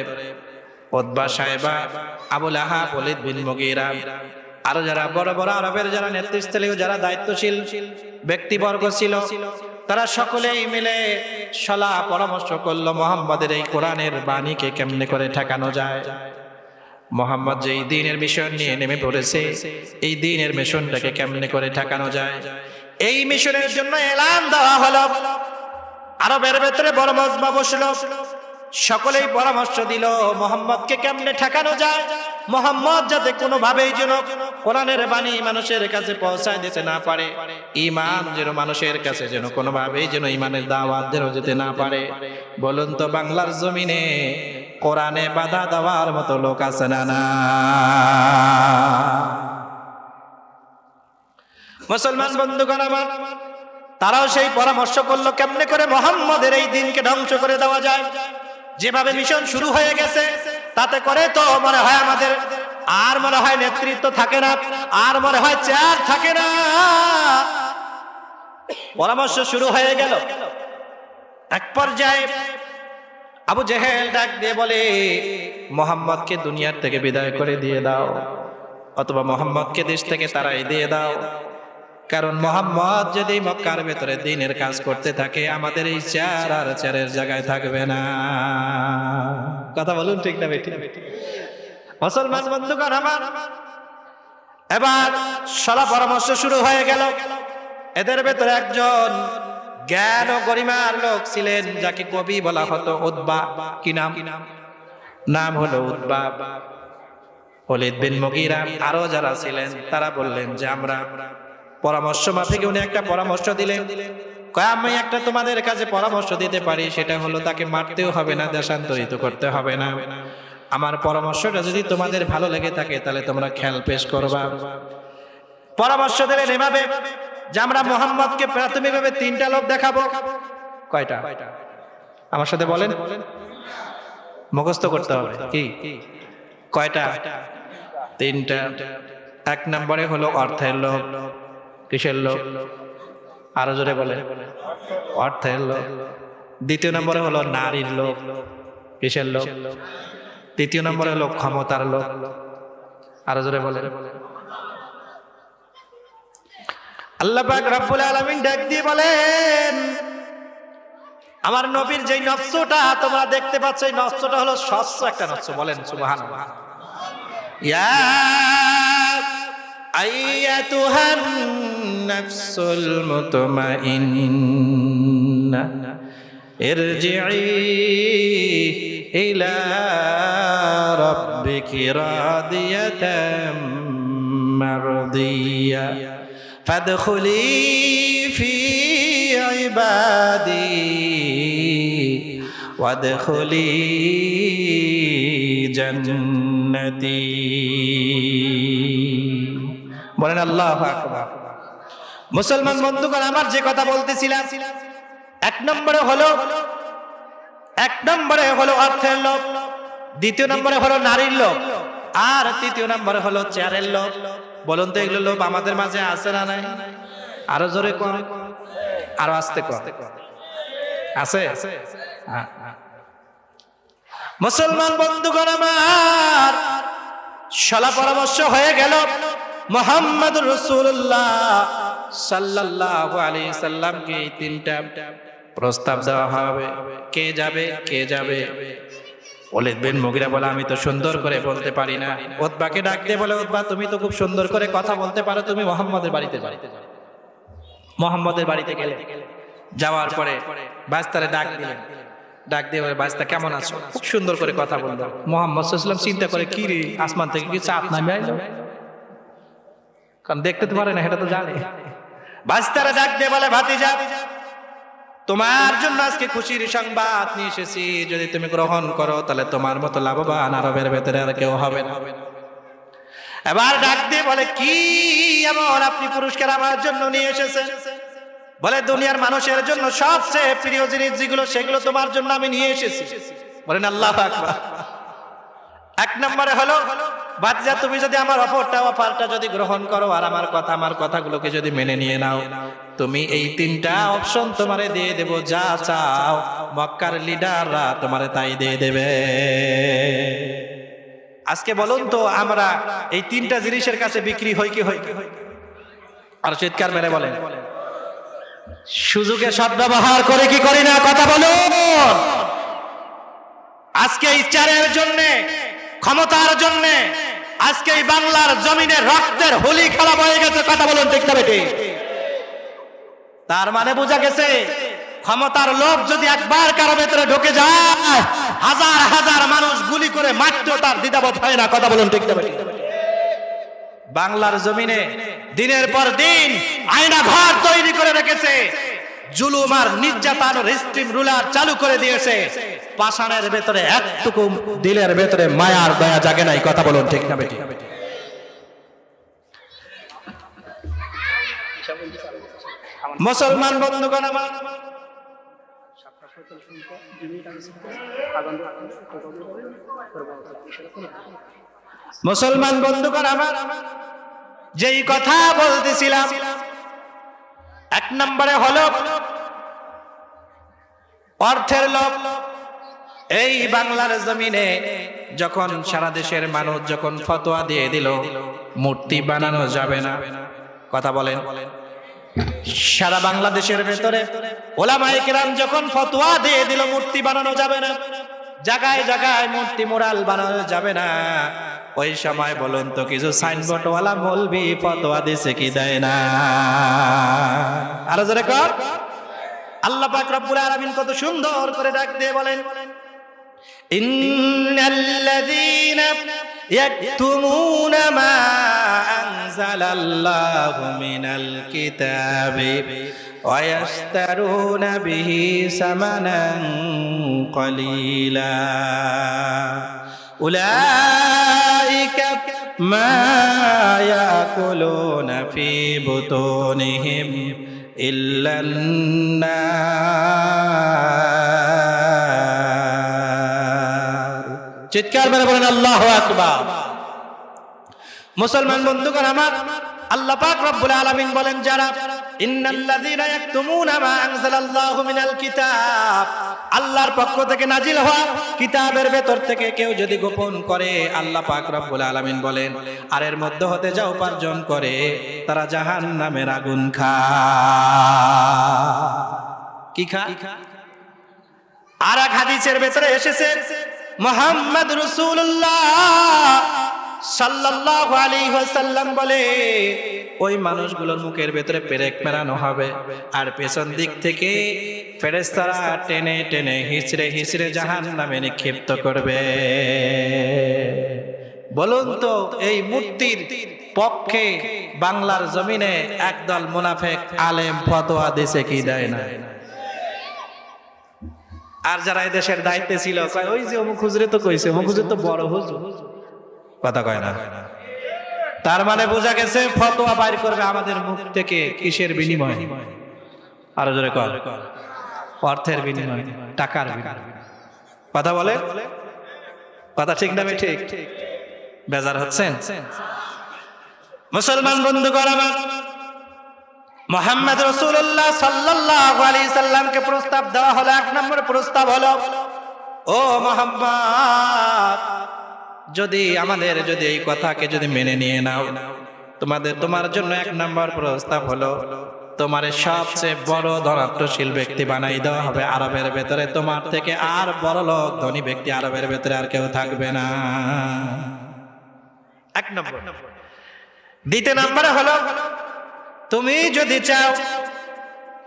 উতবা, সাইবা, আবু লাহাব, ওলীদ বিন মুগীরা, আরো যারা বড় বড় আরবের যারা নেতৃস্থানীয় যারা দায়িত্বশীল ব্যক্তিবর্গ ছিল, তারা সকলেই মিলে সলা পরামর্শ করলো মুহাম্মাদের এই কোরআনের বাণীকে কেমনে করে ঠেকানো যায়। মুহাম্মদ যে এই দ্বীনের মিশন নিয়ে নেমে পড়েছে, এই দ্বীনের মিশনটাকে কেমনে করে ঠেকানো যায়, এই মিশনের জন্য এলান দেওয়া হলো। আরবের ভেতরে বড় মজমা বসলো, সকলেই পরামর্শ দিল মুহাম্মদকে কেমনে ঠেকানো যায়, মুহাম্মদ যাতে কোনোভাবেই যেন কোরআনের বাণী মানুষের কাছে পৌঁছায় দিতে না পারে, ঈমান যেন মানুষের কাছে যেন কোনোভাবেই যেন ঈমানের দাওয়াত যেন যেতে না পারে। বলুন তো বাংলার জমিনে কোরআনে বাধা দেওয়ার মতো লোক আছে না? না। মুসলমান বন্ধুগণ আমার, তারাও সেই পরামর্শ করলো কেমনে করে মুহাম্মদের এই দ্বীনকে ধ্বংস করে দেওয়া যায়। যেভাবে মিশন শুরু হয়ে গেছে, তাতে করে তো মনে হয় আমাদের আর মনে হয় নেতৃত্ব থাকে না, আর মনে হয় চেয়ার থাকে না। পরামর্শ শুরু হয়ে গেল। এক পর্যায়ে আবু জেহেল ডাক দিয়ে বলে, মুহাম্মদকে দুনিয়ার থেকে বিদায় করে দিয়ে দাও, অথবা মুহাম্মদকে দেশ থেকে তাড়াই দিয়ে দাও, কারণ মুহাম্মদ যদি মক্কার ভেতরে দ্বীনের কাজ করতে থাকে, আমাদের এই চেয়ার আর চেয়ারের জায়গায় থাকবে না। কথা বলুন ঠিক না বেঠিক? মুসলমান বন্ধুগণ আমার, এবার সলা পরামর্শ শুরু হয়ে গেল। এদের ভেতরে একজন জ্ঞান ও গরিমার লোক ছিলেন, যাকে কবি বলা হতো উতবা। কি নাম? নাম হলো উতবা। ওলীদ বিন মুগীরা আরো যারা ছিলেন, তারা বললেন যে আমরা পরামর্শ মাফিক, উনি একটা পরামর্শ দিলেন, কয় আমি একটা তোমাদের কাছে পরামর্শ দিতে পারি, সেটা হলো তাকে মারতেও হবে না, দেশান্তরিত করতে হবে না। আমার পরামর্শটা যদি তোমাদের ভালো লেগে থাকে, তাহলে তোমরা খেয়াল পেশ করবা। পরামর্শ দিলেন এভাবে যে আমরা মুহাম্মদকে প্রাথমিকভাবে তিনটা লোক দেখাবো। কয়টা? আমার সাথে বলেন, মুখস্থ করতে হবে। কি কয়টা? তিনটা। এক নম্বরে হলো অর্থের লোক। কিসের লোক? আরো জোরে বলে, অর্থের লোক। দ্বিতীয় নম্বরে হলো নারীর লোক। কিসের লোক? তৃতীয় নম্বরে হলো ক্ষমতার লোক। আরো জোরে বলে। আল্লাহ পাক রব্বুল আলামিন ডাক দিয়ে বলেন, আমার নবীর যেই নফসটা তোমরা দেখতে পাচ্ছ, এই নফসটা হলো স্বচ্ছ একটা নফস। বলেন সুবহানাল্লাহ। ইয়া আইয়াতুহান নাফসুল মুতমাইন্নাহ ইরজিই ইলা রাব্বিকি রাদিয়াতাম মারদিয়া ফাদখুলি ফি ইবাদি ওয়াদখুলি জান্নাতি। বলেন আল্লাহু আকবার। মুসলমান বন্ধুগণ আমার, যে কথা বলতেছিলাম, এক নম্বরে হলো অর্থের লোভ, দ্বিতীয় নম্বরে হলো নারীর লোভ, আর তৃতীয় নম্বরে হলো চেয়ারের লোভ। বলুন তো এগুলো লোভ আমাদের মাঝে আছে না নাই? আরো জোরে কম, আরো আস্তে কম। আছে? মুসলমান বন্ধুগণ আমার, সলা পরামর্শ হয়ে গেল। মুহাম্মদুর রাসূলুল্লাহ সাল্লাল্লাহু আলাইহি সাল্লামকে এই তিনটা প্রস্তাব দেওয়া হবে। কে যাবে, কে যাবে? ওলীদ বিন মুগীরা বলে, আমি তো সুন্দর করে বলতে পারি না। উতবাকে ডাক দিয়ে বলে, উতবা তুমি তো খুব সুন্দর করে কথা বলতে পারো, তুমি মুহাম্মদের বাড়িতে যাও। মুহাম্মদের বাড়িতে গেলে, যাওয়ার পরে বাস্তারে ডাক দিলেন। ডাক দিয়ে বলে, বাস্তা কেমন আছো? খুব সুন্দর করে কথা বলতো। মুহাম্মদ সাল্লাল্লাহু আলাইহি ওয়াসাল্লাম চিন্তা করে, কি রে, আসমান থেকে কি চাঁদ নামে আইলো? কারণ দেখতে তো পারে না, এটা তো জানে। বাস্তারে ডাক দিয়ে বলে, ভাতিজা, তোমার জন্য আজকে খুশির সংবাদ নিয়ে এসেছি। যদি তুমি গ্রহণ করো তাহলে তোমার মতো লাভবান আরবের ভেতরে আর কেউ হবে না। এবার ডাক দিয়ে বলে, কি এমন আপনি পুরস্কার আমার জন্য নিয়ে এসেছেন? বলে, দুনিয়ার মানুষের জন্য সবচেয়ে প্রিয় জিনিস যেগুলো, সেগুলো তোমার জন্য আমি নিয়ে এসেছি। বলেন আল্লাহু আকবার। এক নম্বরে হলো, ভাতিজা তুমি যদি আমার অফারটা যদি গ্রহণ করো আর আমার কথাগুলোকে যদি মেনে নিয়ে নাও, তুমি এই তিনটা অপশন তোমারে দিয়ে দেব। যা চাও মক্কার লিডাররা তোমারে তাই দিয়ে দেবে। আজকে বলুন তো, আমরা এই তিনটা জিনিসের কাছে বিক্রি হই কি হই? আর চিৎকার মেরে বলেন, সুযোগে সদ্ব্যবহার করে কি করি না? কথা বলুন। আজকে ইচ্ছারের জন্য, ক্ষমতার জন্য আজকে এই বাংলার জমিনে রক্তের হোলি খেলা হয়ে গেছে। কথা বলুন ঠিক না বেটি? তার মানে বোঝা গেছে, ক্ষমতার লোভ যদি একবার কারো ভেতরে ঢুকে যায়, হাজার হাজার মানুষ গুলি করে মারতেও তার দ্বিধাবোধ হয় না। কথা বলুন ঠিক না বেটি? বাংলার জমিনে দিনের পর দিন আয়না ঘর তৈরি করে রেখেছে, জুলুম আর নির্যাতন রেস্ট্রিম রুলার চালু করে দিয়েছে। পাষাণের ভেতরে একটুকু দিলের ভেতরে মায়ার দয়া জাগে নাই। কথা বলুন ঠিক না বেটি? মুসলমান বন্ধুগণ আমার, মুসলমান বন্ধুগণ আমার, যেই কথা বলতেছিলাম, এক নম্বরে হলো অর্থের লোভ। এই বাংলার জমিনে যখন সারা দেশের মানুষ যখন ফতোয়া দিয়ে দিল মূর্তি বানানো যাবে না, কথা বলেন, সারা বাংলাদেশের ভেতরে ওলামায়ে কেরাম যখন ফতোয়া দিয়ে দিল মূর্তি বানানো যাবে না, জায়গায় জায়গায় মূর্তি মুরাল বানানো যাবে না, ওই সময় বলুন তো কিছু সাইনবোর্ড ওয়ালা মৌলবি ফতোয়া দিছে কি দেয় না? আরো জোরে কর। আল্লাহ পাক রব্বুল আলামিন কত সুন্দর করে ডাক দিয়ে বলেন, ইন্নাল্লাযীনা ইয়াকতুমুনা মা আনজালাল্লাহু মিনাল কিতাবি ওয়া ইয়াশতারুনা বিহি সামানান কলিলা উলাইকা মা ইয়াকুলুনা ফি বুতুনিহিম ইল্লান নার। চিৎকার মেরে বলেন আল্লাহু আকবার। মুসলমান বন্ধুগণ আমার, আল্লাহ পাক রব্বুল আলামিন বলেন, যারা ইন্নাল্লাযীনা ইয়াকতুমুনা মা আনজালাল্লাহু মিনাল কিতাব, আল্লাহর পক্ষ থেকে নাজিল হওয়া কিতাবের ভেতর থেকে কেউ যদি গোপন করে, আল্লাহ পাক রব্বুল আলামিন বলেন, আর এর মধ্যে হতে যা উপার্জন করে তারা জাহান্নামের আগুন খায়। কি খায়? আর এক হাদিসের ভেতরে এসেছে, মুহাম্মদ রাসূলুল্লাহ সাল্লাল্লাহু আলাইহি ওয়াসাল্লাম বলে, ওই মানুষগুলোর মুখের ভেতরে পেরেক মেরানো হবে আর পেছন দিক থেকে ফেরেশতারা টেনে টেনে হিচড়ে হিচড়ে জাহান্নামে নিক্ষিপ্ত করবে। বলুন তো, এই মূর্তির পক্ষে বাংলার জমিনে একদল মুনাফিক আলেম ফতোয়া দিছে কি দেয় না? আর যারা এই দেশের দায়িত্বে ছিল, কয় ওই যে অমুক হুজুরে তো কইছে, অমুক হুজুর তো বড় হুজুর, কথা কয় না। তার মানে বোঝা গেছে ফতোয়া বাইর করবে আমাদের মুখ থেকে কিসের বিনিময়ে? আরো জোরে কর। অর্থের বিনিময়ে, টাকার বিনিময়ে। কথা বলে, কথা ঠিক না ঠিক? বেজার হচ্ছেন? মুসলমান বন্ধুগণ আমার, মুহাম্মদ রাসূলুল্লাহ সাল্লাল্লাহু আলাইহি সাল্লামকে প্রস্তাব দেওয়া হলো। এক নম্বর প্রস্তাব হলো, ও মুহাম্মদ, যদি আমাদের যদি এই কথাকে যদি মেনে নিয়ে নাও, তোমার জন্য 1 নম্বর প্রস্তাব হলো তোমার সবচেয়ে বড় ধনাঢ্যশীল ব্যক্তি বানাই দেওয়া হবে আরবের ভেতরে। তোমার থেকে আর বড় লোক ধনী ব্যক্তি আরবের ভেতরে আর কেউ থাকবে না। 1 নম্বর। 2 নম্বরে হলো তুমি যদি চাও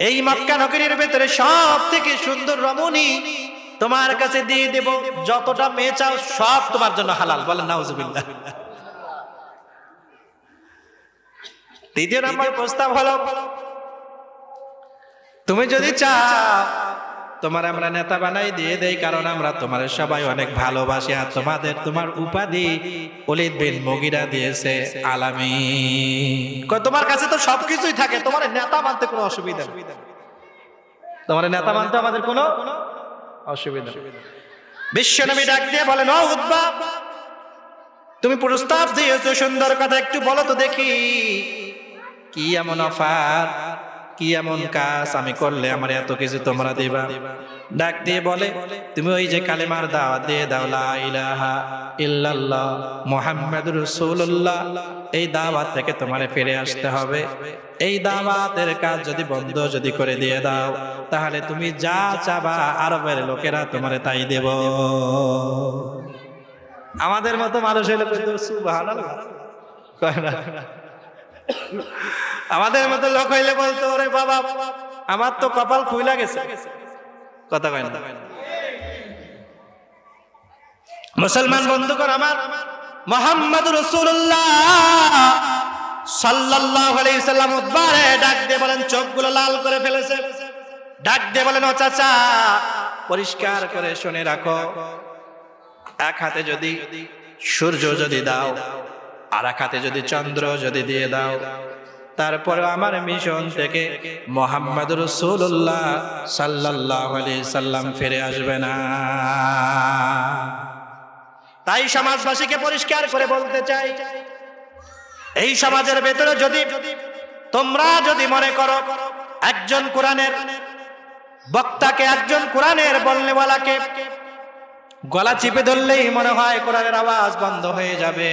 এই মক্কা নগরীর ভেতরে সব থেকে সুন্দর রমণী তোমার কাছে দিয়ে দেব, যতটা মেয়ে চাও সব তোমার জন্য হালাল। বলেন নাউজুবিল্লাহ। 3 নম্বর প্রস্তাব হলো তুমি যদি চাও তোমার আমরা নেতা বানাই দিয়ে দেই, কারণ আমরা তোমার সবাই অনেক ভালোবাসি, আর তোমার উপাধি ওলীদ বিন মুগীরা দিয়েছে আলামিন। তোমার কাছে তো সবকিছুই থাকে, তোমার নেতা মানতে কোনো অসুবিধা নেই, তোমার নেতা মানতে আমাদের কোনো অসুবিধা নেই। বিশ্বনবী ডাক দিয়ে বলেন, ও উতবা, তুমি প্রস্তাব দিয়েছো সুন্দর কথা, একটু বলো তো দেখি কি এমন অফার, কি এমন কাজ আমি করলে আমার এত কিছু তোমরা দিবা? ডাক দিয়ে বলে, তুমি ওই যে কালেমার দাওয়াত দিয়ে দাও, লা ইলাহা ইল্লাল্লাহ মুহাম্মাদুর রাসূলুল্লাহ, এই দাওয়াত থেকে তোমারে ফিরে আসতে হবে। এই দাওয়াতের কাজ যদি বন্ধ যদি করে দিয়ে দাও, তাহলে তুমি যা চাবা আরবের লোকেরা তোমারে তাই দেব। আমাদের মতো মানুষ হলে সুবহানাল্লাহ কয় না, আমাদের মতো লোক হইলে বলতো, ওরে বাবা আমার তো কপাল খুইলা গেছে। কথা কয় না। মুসলমান বন্ধুগণ আমার, মুহাম্মদুর রাসূলুল্লাহ সাল্লাল্লাহু আলাইহি সাল্লাম উতবারে ডাক দিয়ে বলেন, চোখগুলো লাল করে ফেলেছে। ডাক দিয়ে বলেন, ও চাচা পরিষ্কার করে শুনে রাখো, 1 হাতে যদি সূর্য যদি দাও, আর 1 হাতে যদি চন্দ্র যদি দিয়ে দাও, তারপরে আমার মিশন থেকে মুহাম্মদুর রাসূলুল্লাহ সাল্লাল্লাহু আলাইহি সাল্লাম ফিরে আসবে না। তাই সমাজবাসীকে পরিষ্কার করে বলতে চাই, এই সমাজের ভেতরে যদি তোমরা যদি মনে করো একজন কোরআনের বক্তাকে, একজন কোরআনের বলনেওয়ালাকে গলা চিপে ধরলেই মনে হয় কোরআনের আওয়াজ বন্ধ হয়ে যাবে,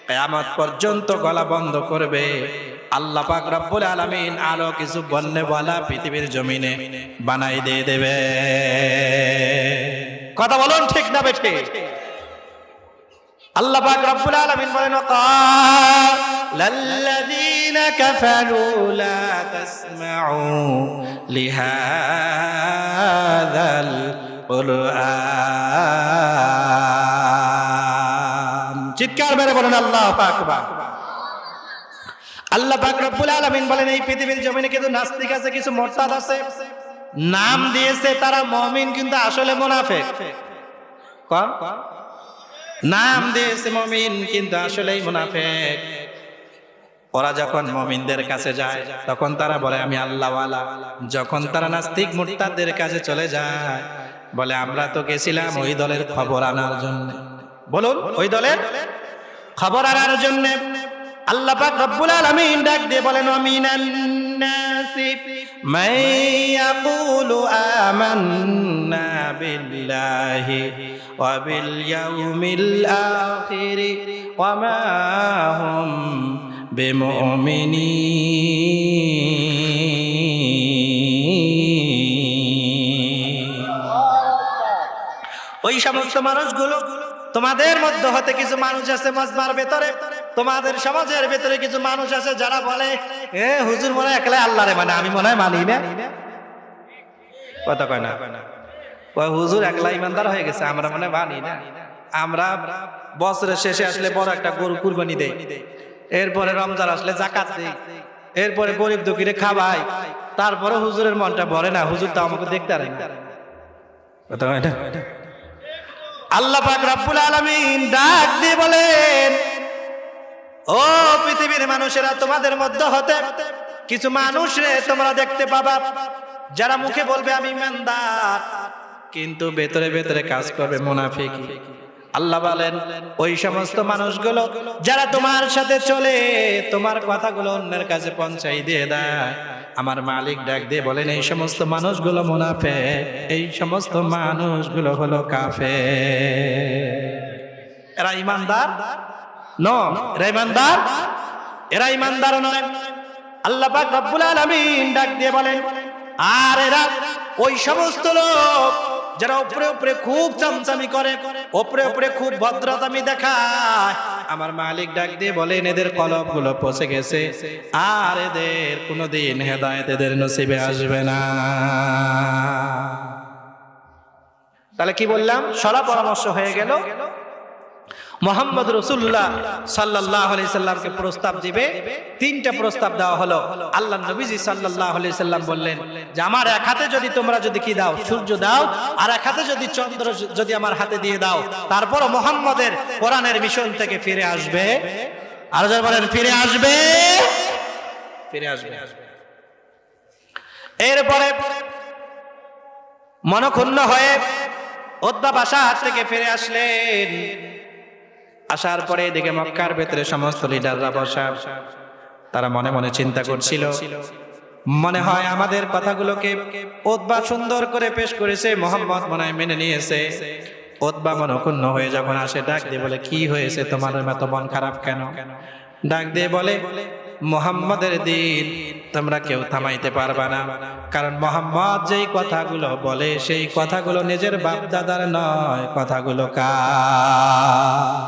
কিয়ামত পর্যন্ত গলা বন্ধ করবে, আল্লাহ পাক রব্বুল আলামিন আরো কিছু বলনেওয়ালা পৃথিবীর জমিনে বানাই দিয়ে দেবে। কথা বলুন ঠিক না বেঠে? আল্লাহ পাক রব্বুল আলামিন বলেন, লাল্লাযীনা কাফারু লা তাসমাউ লিহাযাল কুরআন। চিৎকার মেরে বলেন আল্লাহু আকবার। আল্লাহ পাক রব্বুল আলামিন বলেন, এই পৃথিবীর জমিনে কিছু নাস্তিক আছে, কিছু মুরতাদ আছে, নাম দিয়েছে তারা মুমিন কিন্তু আসলে মুনাফিক। কোন নাম দিয়েছে মুমিন কিন্তু আসলেই মুনাফিক। ওরা যখন মুমিনদের কাছে যায় তখন তারা বলে আমি আল্লাহওয়ালা, যখন তারা নাস্তিক মুরতাদদের কাছে চলে যায় বলে আমরা তো গেছিলাম ওই দলের খবর আনার জন্য। বলুন, ওই দলের খবর আনার জন্য। আল্লাহ পাক রব্বুল আলামিন ডাক দিয়ে বলেন, মিনান নাসি মান ইয়াকুলু আমান্না বিল্লাহি ওয়া বিল ইয়াউমিল আখির ওয়া মা হুম বিমুমিনিন। ওই সমস্ত মানুষগুলো, তোমাদের মধ্যে হতে কিছু মানুষ আছে মজমার ভেতরে, তোমাদের সমাজের ভেতরে কিছু মানুষ আছে যারা বলে, এ হুজুর মনে হয় একলা আল্লাহরে মানে, আমি মনে হয় মানি না। কথা কয় না, ওই হুজুর একলা ইমানদার হয়ে গেছে, আমরা মনে মানি না। আমরা বছরের শেষে আসলে বড় একটা গরু কুরবানি দেই, এরপরে রমজান আসলে যাকাত দেই, এরপরে গরিব দুঃখীরে খাওয়াই, তারপরে হুজুরের মনটা ভরে না, হুজুর তো আমাকে দেখতে পারে না। কথা কয় না। আল্লাহ পাক রব্বুল আলামিন ডাক দিয়ে বলেন, ও পৃথিবীর মানুষেরা, তোমাদের মধ্যে হতে কিছু মানুষ রে তোমরা দেখতে পাবা যারা মুখে বলবে আমি ইমানদার, কিন্তু ভেতরে ভেতরে কাজ করবে মুনাফিকি। আল্লাহ বলেন, ওই সমস্ত মানুষগুলো যারা তোমার সাথে চলে, তোমার কথাগুলো অন্যের কাছে পৌঁছাই দিয়ে দেয়, আমার মালিক ডাক দিয়ে বলেন, এই সমস্ত মানুষগুলো মুনাফিক, এই সমস্ত মানুষগুলো হলো কাফের। এরা ইমানদার নয়, এরা ইমানদার, এরা ইমানদার নয়। আল্লাহ পাক রব্বুল আলামিন ডাক দিয়ে বলেন, আর এরা ওই সমস্ত লোক যারা উপরে উপরে খুব চামচামি করে, উপরে উপরে খুব ভদ্রতামি দেখায়। আমার মালিক ডাক দিয়ে বলেন, এদের কলবগুলো পচে গেছে, আর এদের কোনোদিন হেদায়েত এদের নসিবে আসবে না। তাহলে কি বললাম? সরা পরামর্শ হয়ে গেল। মুহাম্মদ রাসূলুল্লাহ সাল্লাল্লাহু আলাইহি সাল্লামকে প্রস্তাব দিবে। তিনটা প্রস্তাব দেওয়া হলো। আল্লাহ নবীজি সাল্লাল্লাহু আলাইহি সাল্লাম বললেন যে আমার এক হাতে যদি তোমরা যদি কি দাও, সূর্য দাও, আর এক হাতে যদি চন্দ্র যদি আমার হাতে দিয়ে দাও, তারপর মুহাম্মদের কোরআনের মিশন থেকে ফিরে আসবে। আর যারা বলেন ফিরে আসবে, ফিরে আসবে। এরপরে মনক্ষুণ্ণ হয়ে উতবা বাসার থেকে ফিরে আসলেন। আসার পরে দেখে মক্কার ভেতরে সমস্ত লিডাররা বসা। তারা মনে মনে চিন্তা করছিল, মনে হয় আমাদের কথাগুলোকে উতবা সুন্দর করে পেশ করেছে, মুহাম্মদ মনে হয় মেনে নিয়েছে। উতবা মনক্ষুণ্ণ হয়ে যখন আসে, ডাক দিয়ে বলে, কি হয়েছে তোমার এত মন খারাপ কেন? ডাক দিয়ে বলে, মুহাম্মদের দিন তোমরা কেউ থামাইতে পারবা না, কারণ মুহাম্মদ যেই কথাগুলো বলে সেই কথাগুলো নিজের বাপ দাদার নয়, কথাগুলো কার?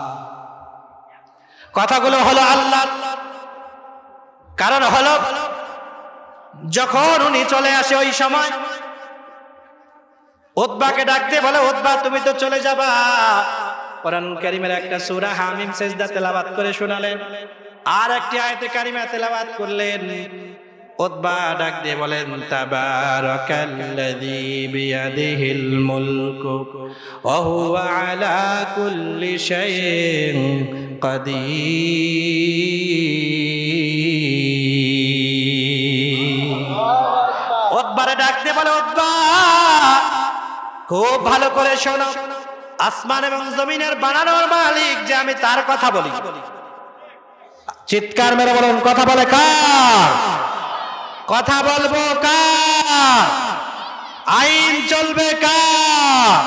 কথাগুলো হলো আল্লাহ। কারণ হলো যখন উনি চলে আসে ওই সময় উতবাকে ডাকতে বলে, উতবা তুমি তো চলে যাবা। কোরআন কারীমের একটা সূরা হামিম সিজদা তেলাওয়াত করে শোনালেন, আর একটি আয়াতে কারিমা তেলাওয়াত করলেন। উতবা ডাক দিয়ে বলেন, তাবারাকাল্লাযী বিয়াদিহিল মুলকু ওয়া হুয়া আলা কুল্লি শাইইন কাদির। উতবারে ডাক দিয়ে বলে, উতবা খুব ভালো করে শোনো, আসমান এবং জমিনের বানানোর মালিক যে আমি, তার কথা বলি। চিৎকার মেরে বলুন, কথা বলে কার? কথা বলবো কার? আইন চলবে কার?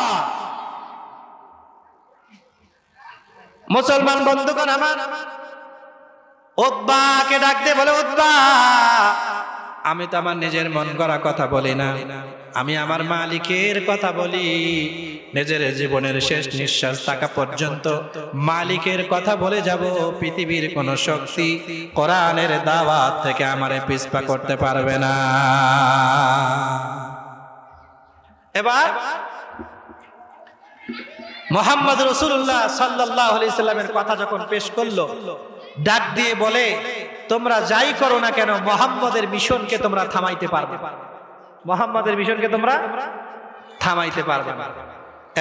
মুসলমান বন্ধুগণ আমার, উতবাকে ডাকতে বলে, উতবা আমি তো আমার নিজের মন করা কথা বলি না, আমি আমার মালিকের কথা বলি। নিজের জীবনের শেষ নিঃশ্বাস থাকা পর্যন্ত মালিকের কথা বলে যাব। পৃথিবীর কোন শক্তি কোরআনের দাওয়াত থেকে আমারে পিছপা করতে পারবে না। এবার মুহাম্মদ রাসূলুল্লাহ সাল্লাল্লাহু আলাইহি সাল্লামের কথা যখন পেশ করলো, ডাক দিয়ে বলে, তোমরা যাই করো না কেন মুহাম্মদের মিশনকে তোমরা থামাইতে পারবে, মুহাম্মদের মিশনকে তোমরা থামাইতে পারবে না।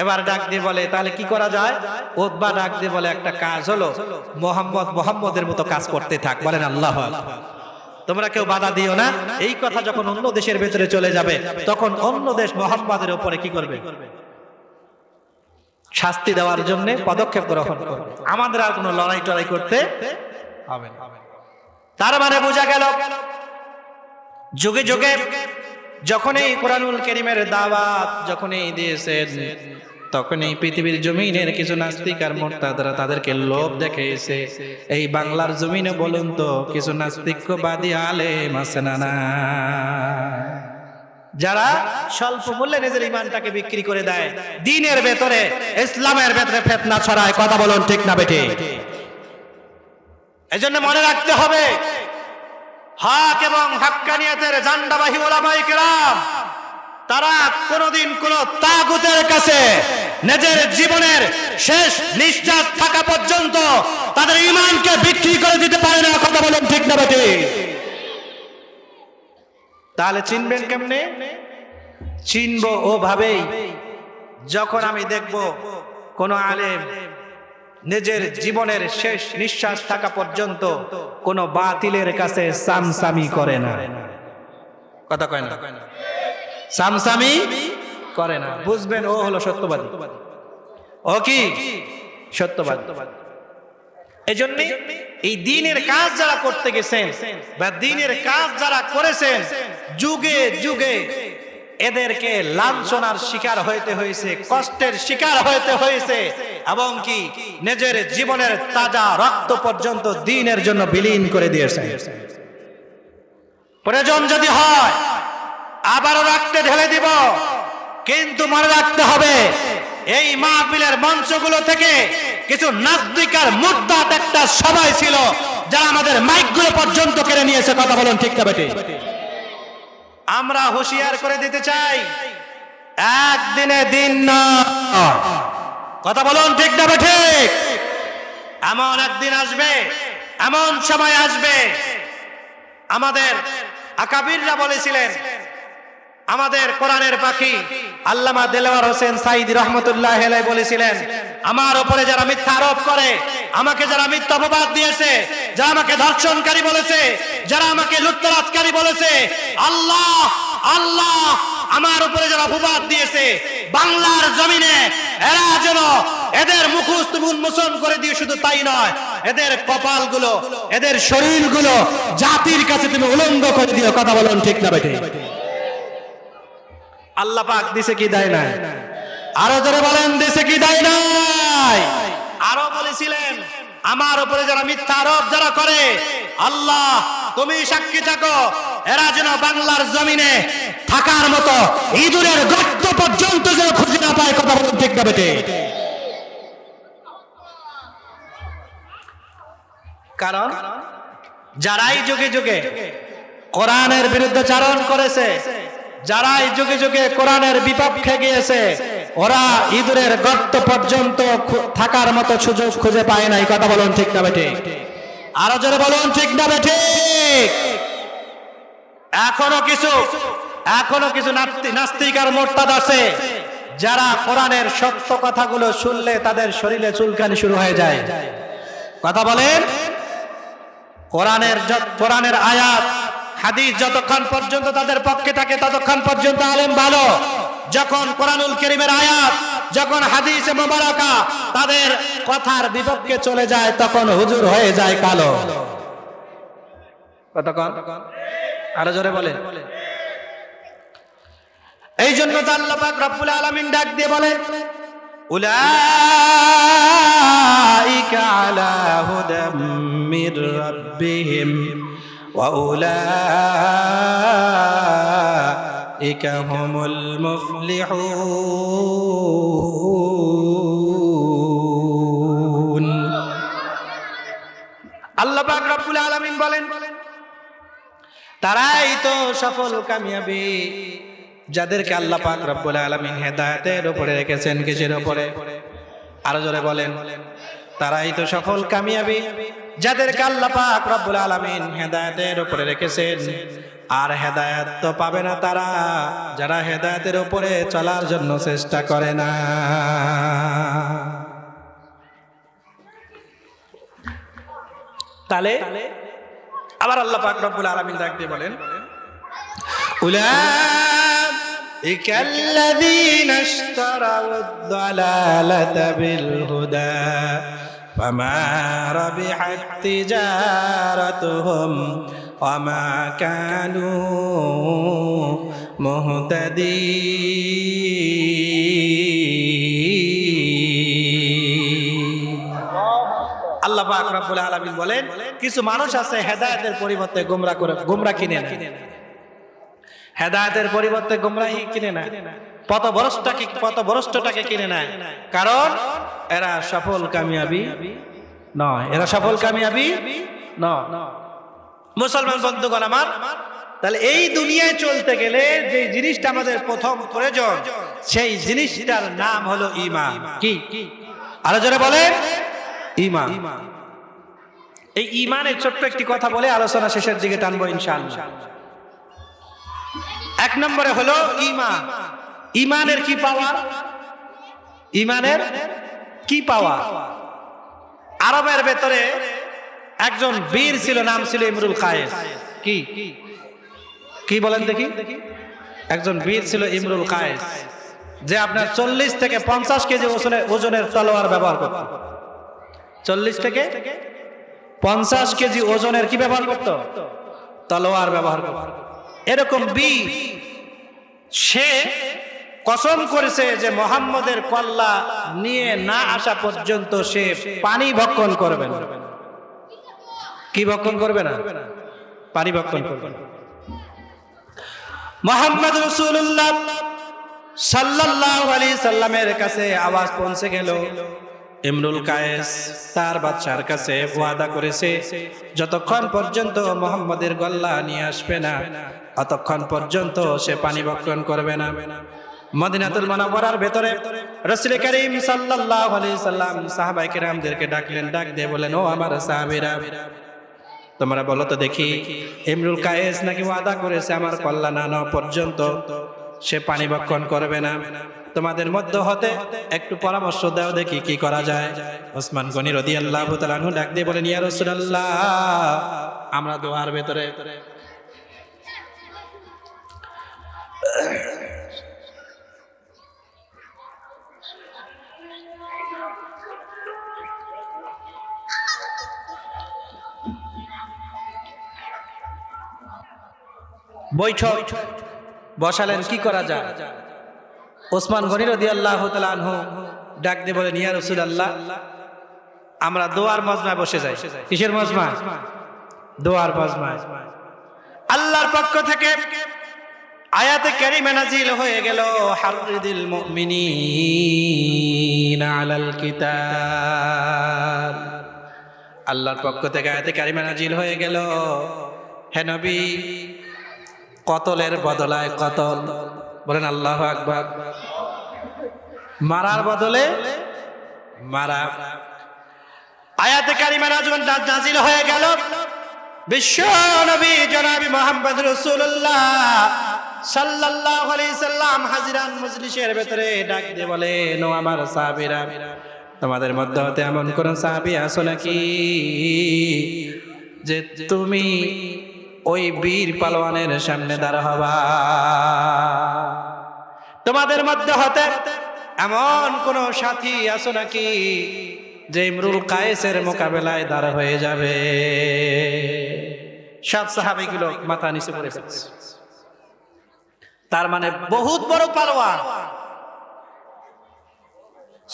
এবার ডাক দিয়ে বলে, তাহলে কি করা যায়? উতবা ডাক দিয়ে বলে, একটা কাজ হলো, মুহাম্মদের মতো কাজ করতে থাক। বলেন আল্লাহু আকবার। তোমরা কেউ বাধা দিও না। এই কথা যখন অন্য দেশের ভেতরে চলে যাবে, তখন অন্য দেশ মুহাম্মদের উপরে কি করবে? শাস্তি দেওয়ার জন্য পদক্ষেপ গ্রহণ করবে। আমাদের আর কোনো লড়াই টড়াই করতে হবে না। তার মানে বোঝা গেল, যুগে যুগে যখন এই কোরআনুল কারীমের দাওয়াত যখনই দিয়েছেন, তখন এই পৃথিবীর জমিনের কিছু নাস্তিক আর মুরতাদরা তাদেরকে লোভ দেখিয়েছে। এই বাংলার জমিনে বলুন তো কিছু নাস্তিকবাদী আলেম আছে না? না, যারা স্বল্প মূল্যে নিজের ইমানটাকে বিক্রি করে দেয়, দ্বীনের ভেতরে, ইসলামের ভেতরে ফিতনা ছড়ায়। কথা বলুন ঠিক না বেঠিক? এজন্য মনে রাখতে হবে, হক এবং হাক্কানিয়াতের জান্ডাবাহী উলামায়ে কেরাম তারা কোনোদিন কোন তাগুতের কাছে নিজের জীবনের শেষ নিঃশ্বাস থাকা পর্যন্ত তাদের ঈমানকে বিক্রি করে দিতে পারে না। কথা বলুন ঠিক না বেঠিক? তাহলে চিনবেন কেমনে? চিনবো ওভাবেই, যখন আমি দেখব কোন আলেম নিজের জীবনের শেষ নিঃশ্বাস থাকা পর্যন্ত কোন বাতিলের কাছে সামসামি করে না। কথা কয় না? সামসামি করে না, বুঝবেন ও হলো সত্যবাদী। ও কি? সত্যবাদী। এজন্য এই দ্বীনের কাজ যারা করতে গেছেন বা দ্বীনের কাজ যারা করেছেন, যুগে যুগে এদেরকে লাঞ্ছনার শিকার হইতে হয়েছে, কষ্টের শিকার হইতে হয়েছে, এবং কি নিজের জীবনের তাজা রক্ত পর্যন্ত দ্বীনের জন্য বিলীন করে দিয়েছে। প্রয়োজন যদি হয় আবারও রক্তে ঢেলে দিব, কিন্তু মনে রাখতে হবে এই মাহফিলের মঞ্চগুলো থেকে কিছু নাস্তিক আর মুরতাদ একটা সবাই ছিল যারা আমাদের মাইকগুলো পর্যন্ত কেড়ে নিয়েছে। কথা বলুন ঠিক না বেটে? আমরা হুঁশিয়ার করে দিতে চাই, একদিনে দিন না, কথা বলুন ঠিক না বেটে? এমন একদিন আসবে, এমন সময় আসবে, আমাদের আকাবিররা বলেছিলেন, আমাদের কোরআনের পাখি আল্লামা দেলোয়ার হোসেন সাঈদী রহমতুল্লাহ আলাইহি বলেছিলেন, আমার উপরে যারা মিথ্যা আরোপ করে, আমাকে যারা মিথ্যা অপবাদ দিয়েছে, যারা আমাকে ধর্ষণকারী বলেছে, যারা আমাকে লুটতরাজকারী বলেছে, আল্লাহ আল্লাহ আমার উপরে যারা অপবাদ দিয়েছে, বাংলার জমিনে এরা যেন এদের মুখোশ তুমি উন্মোচন করে দিয়ে, শুধু তাই নয়, এদের কপালগুলো, এদের শরীরগুলো জাতির কাছে তুমি উলঙ্গ করে দিও। কথা বলুন ঠিক না বেটে? আল্লাহ পাক দিছে কি দেয় নাই? আরো জোরে বলেন, দিছে কি দেয় নাই? আরো বলেছিলেন, আমার উপরে যারা মিথ্যা আরোপ যারা করে, আল্লাহ তুমি সাক্ষী থাকো, এরা যেন বাংলার জমিনে থাকার মতো ইঁদুরের গর্ত পর্যন্ত যেন খুঁজে না পায়। কথা বলুন ঠিক না বেটে? কারণ যারাই যুগে যুগে কোরআনের বিরুদ্ধে চারণ করেছে, যারাই যুগে যুগে কোরআনের বিপক্ষে গিয়েছে, ওরা ইঁদুরের গর্ত পর্যন্ত থাকার মতো সুযোগ খুঁজে পায় নাই। কথা বলুন ঠিক না বেটে? আরো জোরে বলুন ঠিক না বেটে? এখনো কিছু নাস্তিক আর মুরতাদ আছে যারা কোরআনের সত্য কথাগুলো শুনলে তাদের শরীরে চুলকানি শুরু হয়ে যায়। কথা বলেন, কোরআনের আয়াত হাদিস যতক্ষণ পর্যন্ত তাদের পক্ষে থাকে ততক্ষণ পর্যন্ত আলেম ভালো। যখন কোরআনুল কারীমের আয়াত, যখন হাদিসে মুবারাকা তাদের কথার বিপক্ষে চলে যায়, তখন হুজুর হয়ে যায় কালো। কতক্ষণ? আরো জোরে বলেন। এই জন্য তো আল্লাহ পাক রব্বুল আলামিন ডাক দিয়ে বলেন, উলাইকা আলা হুদাম মির রাব্বিহিম ওয়া উলাইকা হুমুল মুফলিহুন। আল্লাহ পাক রব্বুল আলামিন বলেন, তারাই তো সফল কামিয়াবি যাদেরকে আল্লাহ পাক রব্বুল আলামিন হেদায়েতের উপরে রেখেছেন। কিসের উপরে? আরো জোরে বলেন। তারাই তো সফল কামিয়াবি যাদেরকে আল্লাহ পাক রব্বুল আলামিন হেদায়েতের উপরে রেখেছেন। আর হেদায়েত তো পাবে না তারা যারা হেদায়েতের উপরে চলার জন্য চেষ্টা করে না। তাহলে আবার আল্লাহ পাক রব্বুল আলামিন ডাক দিয়ে বলেন, উলাইকা আল্লাযীনা ইশতারাউদ-দালালাতা বিল-হুদা ফামা রাবিহাত তিজারাতুহুম ওয়া মা কানু মুহতাদিন। আল্লাহ পাক রব্বুল আলামিন বলেন, কিছু মানুষ আছে হেদায়েতের পরিবর্তে গোমরা কিনে নেয়। হেদায়েতের পরিবর্তে গোমরাহি কিনে নেয়, পথভ্রষ্টটাকে কিনে নেয়। কারণ এরা সফল কামিয়াবি নয়, এরা সফল কামিয়াবি নয়। মুসলমান বন্ধুগণ আমার, তাহলে এই দুনিয়ায় চলতে গেলে যে জিনিসটা আমাদের প্রথম প্রয়োজন, সেই জিনিসটার নাম হলো ঈমান। কি? আরো জোরে বলেন, ঈমান। এই ঈমানের ছোট্ট একটি কথা বলে আলোচনা শেষের দিকে টানবো ইনশাআল্লাহ। এক নম্বরে হলো ঈমান। ঈমানের কি পাওয়ার? ঈমানের কি পাওয়ার? আরবের ভেতরে একজন বীর ছিল, নাম ছিল ইমরুল কায়েস। কি কি বলেন দেখি? একজন বীর ছিল ইমরুল কায়েস, যে আপনার 40 থেকে 50 কেজি ওজনের তলোয়ার ব্যবহার করত। 40 থেকে 50 কেজি ওজনের কি ব্যবহার করত? তলোয়ার ব্যবহার করত। এরকম বীর সে কসম করেছে যে মুহাম্মদের কল্লা নিয়ে না আসা পর্যন্ত সে পানি ভক্ষণ করবে না। কি ভক্ষণ করবে না? পানি ভক্ষণ করবে না। মুহাম্মদ রাসূলুল্লাহ সাল্লাল্লাহু আলাইহি সাল্লামের কাছে আওয়াজ পৌঁছে গেল, ইমরুল কায়েস তার বাদশার কাছে ওয়াদা করেছে যতক্ষণ পর্যন্ত মুহাম্মদের গল্লা নিয়ে আসবে না ততক্ষণ পর্যন্ত সে পানি ভক্ষণ করবে না। মদিনাতুল মুনাওয়ারার ভেতরে রাসূল করিম সাল্লাল্লাহু আলাইহি সাল্লাম সাহাবায়ে কেরামদেরকে ডাকলেন, ডাক দিয়ে বলেন, ও আমার সাহাবীরা, তোমরা বলো তো দেখি, ইমরুল কায়েস নাকি ওয়াদা করেছে আমার কল্লা না নেওয়া পর্যন্ত সে পানি ভক্ষণ করবে না। তোমাদের মধ্য হতে একটু পরামর্শ দাও দেখি কি করা যায়। ওসমান গনি রাদিয়াল্লাহু তাআলা আনহু ডাক দিয়ে বলেন, ইয়া রাসূলুল্লাহ, আমরা দোয়ার ভেতরে বৈঠক বসালেন, কি করা যায়। ওসমান গনি রাদিয়াল্লাহু তাআলা আনহু ডাক দিয়ে বলেন, ইয়া রাসূলুল্লাহ, আমরা দোয়ার মজমায় বসে যাই। কিসের মজমা? দোয়ার মজমা। আল্লাহর পক্ষ থেকে আয়াতে কারিমা নাজিল হয়ে গেল, হাররিদিল মুমিনিনা আলাল কিতাল। আল্লাহর পক্ষ থেকে আয়াতে কারিমা নাজিল হয়ে গেল, হে নবী, কতলের বদলায় কতল, বলেন আল্লাহু আকবার, মারার বদলে মারা। আয়াতে কারিমা নাজিল হয়ে গেল, বিশ্ব নবী জনাবি মুহাম্মদ রাসূলুল্লাহ সাল্লাল্লাহু আলাইহি সাল্লাম হাজিরান মজলিসের ভেতরে ডাক দিয়ে বলেন, ও আমার সাহাবীরা, তোমাদের মধ্যে হতে এমন কোন সাহাবী আছো নাকি যে তুমি ওই বীর পালোয়ানের সামনে দাঁড়া হবা? তোমাদের মধ্যে হতে এমন কোন সাথী আছো নাকি যে ইমরুল কায়েসের মোকাবেলায় দাঁড়া হয়ে যাবে? সব সাহাবীগুলো মাথা নিচু করে ফেলছে। তার মানে বহুত বড় পালোয়ান,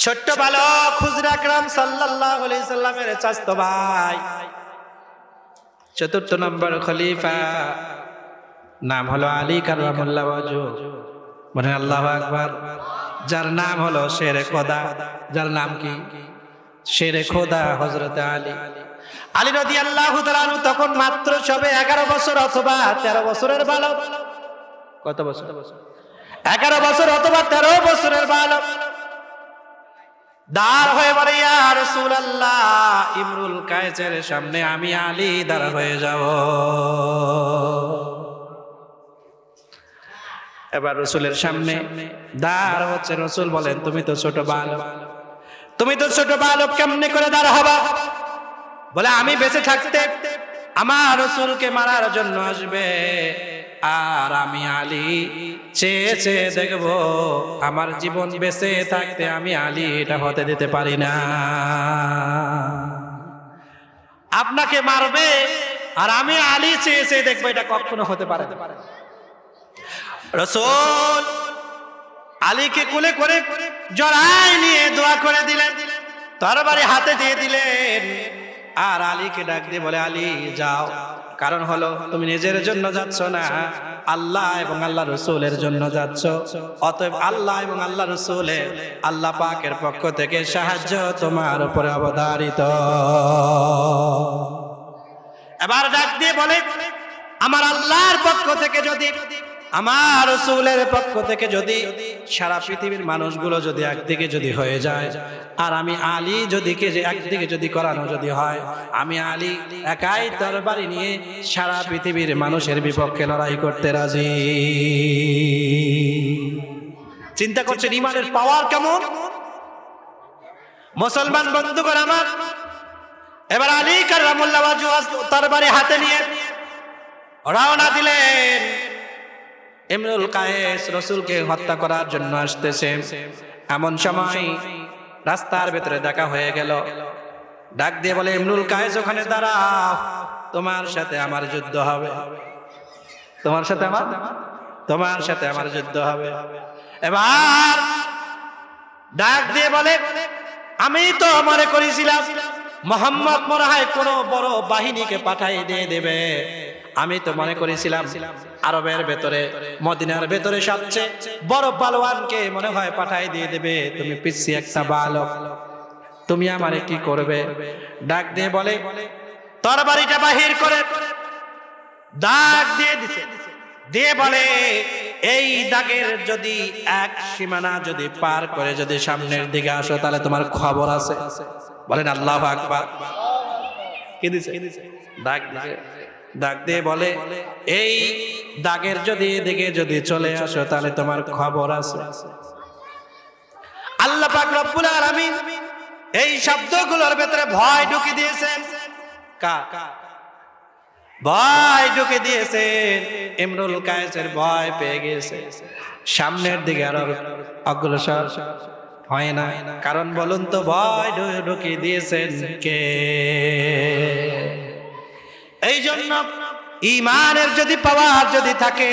ছোট্ট বালক হুজুর আকরাম সাল্লাল্লাহু আলাইহি সাল্লামের চাচতো ভাই, ৪র্থ নম্বর খলিফা, নাম হলো আলী কাররামাল্লাহু ওয়াজহু। বলেন আল্লাহু আকবার। যার নাম হলো শেরে খোদা, যার নাম কি? শেরে খোদা হযরত আলী। আলী রাদিয়াল্লাহু তাআলা আনহু তখন মাত্র সবে 11 বছর অথবা 13 বছরের বালক। কত বছর? 11 বছর অথবা 13 বছরের বালক। দাঁড় হয়ে বলে, ইয়া রাসূলুল্লাহ, ইমরুল কায়েসের সামনে আমি আলী দাঁড় হয়ে যাব। এবার রসুলের সামনে দাঁড় হচ্ছে। রসুল বলেন, তুমি তো ছোট বালক, তুমি তো ছোট বালক, কেমনে করে দাঁড় হবা? বলে, আমি বেঁচে থাকতে আমার রসুলকে মারার জন্য আসবে, আর আমি আলী চেয়ে চেয়ে দেখবো আমার জীবন বেঁচে থাকতে আমি আলী এটা হতে দিতে পারি না। আপনাকে মারবে আর আমি আলী চেয়ে চেয়ে দেখবো, এটা কখনো হতে পারে না। রাসূল আলীকে কোলে করে জড়ায় নিয়ে দোয়া করে দিলেন, তরবারি হাতে দিয়ে দিলেন, আর আলীকে ডাক দিয়ে বলে, আলী যাও। কারণ হলো তুমি নিজের জন্য যাচ্ছ না, আল্লাহ এবং আল্লাহ রসুলের জন্য যাচ্ছ। অতএব আল্লাহ এবং আল্লাহ রসুলের, আল্লাহ পাকের পক্ষ থেকে সাহায্য তোমার উপরে অবধারিত। এবার ডাক দিয়ে বলে, আমার আল্লাহর পক্ষ থেকে যদি, আমার রসুলের পক্ষ থেকে যদি সারা পৃথিবীর মানুষগুলো যদি একদিকে যদি হয়ে যায়, আর আমি আলী যদি একদিকে যদি করানো যদি হয়, আমি আলী একাই তরবারি নিয়ে সারা পৃথিবীর মানুষের বিপক্ষে লড়াই করতে রাজি। চিন্তা করছেন ঈমানের পাওয়ার কেমন? মুসলমান বন্ধুগণ আমার, এবার আলী কাররামাল্লাহু ওয়াজহু তরবারি হাতে নিয়ে রওনা দিলেন। ইমরুল কায়েস রসুলকে হত্যা করার জন্য আসতেছে। এমন সময় রাস্তার ভেতরে দেখা হয়ে গেল ডাক দিয়ে বলে ইমরুল কায়েস ওখানে দাঁড়াও, তোমার সাথে আমার যুদ্ধ হবে, তোমার সাথে আমার যুদ্ধ হবে। এবার ডাক দিয়ে বলে আমি তো মনে করেছিলাম মোহাম্মদ মনে হয় কোনো বড় বাহিনীকে পাঠাই দিয়ে দেবে, আমি তো মনে করেছিলাম আরবের ভেতরে মদিনার ভেতরে সবচেয়ে বড় পালোয়ানকে মনে হয় পাঠাই দিয়ে দেবে, তুমি পিচ্ছি একটা বালক, তুমি আমারে কি করবে? ডাক দিয়ে বলে তরবারিটা বাহির করে দাগ দিয়ে দিছে, দিয়ে বলে এই দাগের যদি এক সীমানা যদি পার করে যদি সামনের দিকে আসো তাহলে তোমার খবর আছে। বলেন আল্লাহু আকবার। কি দিছে? দাগ দিছে। দাগ দিয়ে বলে এই দাগের যদি এদিকে যদি চলে আসো তাহলে তোমার খবর আছে। আল্লাহ পাক রব্বুল আলামিন এই শব্দগুলোর ভেতরে ভয় ঢুকে দিয়েছেন। ভয় ঢুকে দিয়েছেন। ইমরুল কায়েসের ভয় পেয়ে গেছে, সামনের দিকে আর অগ্রসর হয় না। কারণ বলুন তো ভয় ঢুকে দিয়েছেন কে? এই জন্য ঈমানের যদি পাওয়ার যদি থাকে,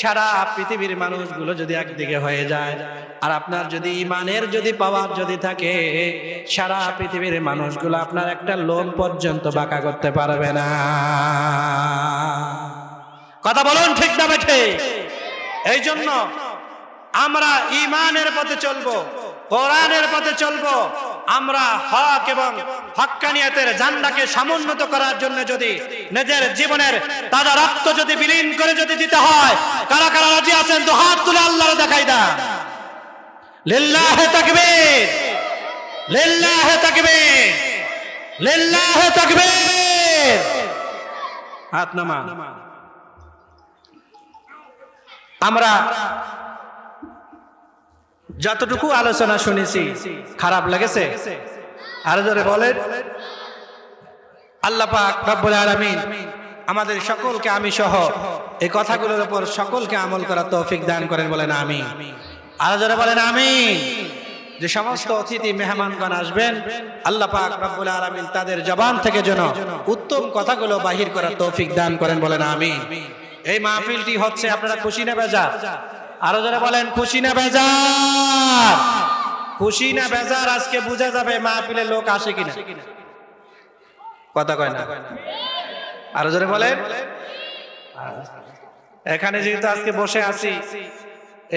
সারা পৃথিবীর মানুষগুলো যদি একদিকে হয়ে যায়, আর আপনার যদি ঈমানের যদি পাওয়ার যদি থাকে, সারা পৃথিবীর মানুষগুলো আপনার একটা লোম পর্যন্ত বাঁকা করতে পারবে না। কথা বলুন ঠিক না বেঠে? এই জন্য আমরা ঈমানের পথে চলবো, কোরআনের পথে চলবো। আমরা হক এবং হক্কানিয়তের ঝান্ডাকে সমুন্নত করার জন্য যদি নিজের জীবনের তাজা রক্ত যদি বিলীন করে যদি দিতে হয়, কারা কারা রাজি আছেন তো হাত তুলে আল্লাহর দেখাই দেন। লিল্লাহি তাকবীর, লিল্লাহি তাকবীর, লিল্লাহি তাকবীর। হাত নামা। আমরা যতটুকু আলোচনা শুনেছি খারাপ লেগেছে? আর জোরে বলেন। আল্লাহ পাক রব্বুল আলামিন আমাদের সকলকে, আমি সহ এই কথাগুলোর উপর সকলকে আমল করার তৌফিক দান করেন, বলেন আমিন। আর জোরে বলেন আমিন। যে সমস্ত অতিথি মেহমানগণ আসবেন, আল্লাহ পাক রব্বুল আলামিন তাদের জবান থেকে যেন উত্তম কথাগুলো বাহির করার তৌফিক দান করেন, বলেন আমিন। এই মাহফিলটি হচ্ছে আপনারা খুশি না বেজার? আরো যারা বলেন খুশি না বেজার? খুশি না বেজার আজকে বোঝা যাবে মাহফিলে লোক আসে কিনা। কথা কয় না? আরো যারা বলেন। এখানে যেহেতু আজকে বসে আছি,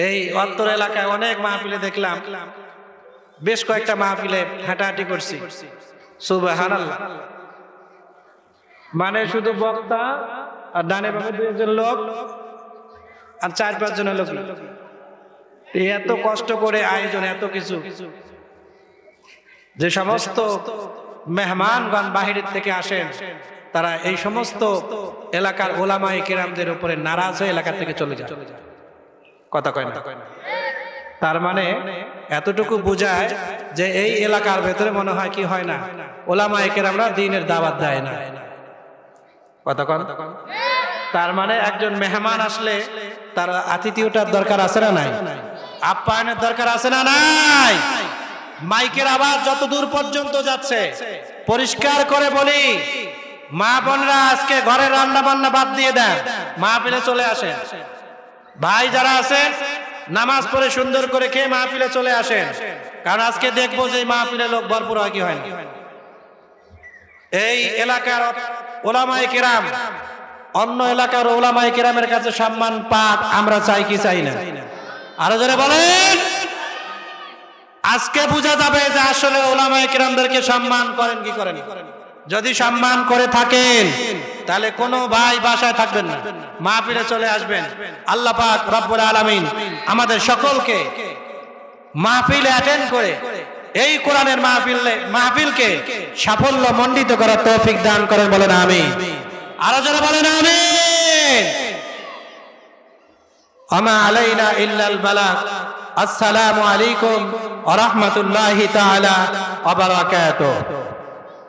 এই অত্তর এলাকায় অনেক মাহফিলে দেখলাম, বেশ কয়েকটা মাহফিলে হাঁটাহাঁটি করছি। সুবহানাল্লাহ। মানে শুধু বক্তা আর ডানে বামে দুইজন লোক আর 4-5 জনের লোক, এত কষ্ট করে আয়োজন, এত কিছু। যে সমস্ত মেহমানগণ বাহিরের থেকে আসেন, তারা এই সমস্ত এলাকার ওলামায়ে কেরামদের উপরে নারাজ হয়ে এলাকা থেকে চলে যায়। কথা কয় না? তার মানে এতটুকু বোঝায় যে এই এলাকার ভেতরে মনে হয় কি হয় না, ওলামায়ে কেরামরা দ্বীনের দাওয়াত দেয় না। কথা কন? তার মানে একজন মেহমান আসলে তার আতিথেয়তার দরকার আছে না নাই? আপ্যায়নের দরকার আছে না নাই? মাইকের আওয়াজ যত দূর পর্যন্ত যাচ্ছে, পরিষ্কার করে বলি, মা বোনরা আজকে ঘরে রান্না বান্না বাদ দিয়ে দেন, মাহফিলে চলে আসেন। ভাই যারা আছেন নামাজ পড়ে সুন্দর করে খেয়ে মাহফিলে চলে আসেন, কারণ আজকে দেখবো যে মাহফিলে লোক ভরপুর হয় কি হয় না। এই এলাকার ওলামায়ে কেরাম অন্য এলাকার ওলামায়ে কেরামের কাছে সম্মান পাক আমরা চাই কি চাই না? আরো যারা বলেন। আজকে বোঝা যাবে যে আসলে ওলামায়ে কেরামদেরকে সম্মান করেন কি করেন। যদি সম্মান করে থাকেন তাহলে কোনো ভাই বাসায় থাকবেন না, মাহফিলে চলে আসবেন। আল্লাহ পাক রব্বুল আলামিন আমাদের সকলকে মাহফিলে অ্যাটেন্ড করে এই কোরআনের মাহফিলকে সাফল্য মণ্ডিত করার তৌফিক দান করেন, বলেন আমিন। আরো যারা বলেন আমিন। আমা আলাইনা ইল্লাল বালাগ। আসসালামু আলাইকুম ওয়া রাহমাতুল্লাহি তাআলা ওয়া বারাকাতুহু।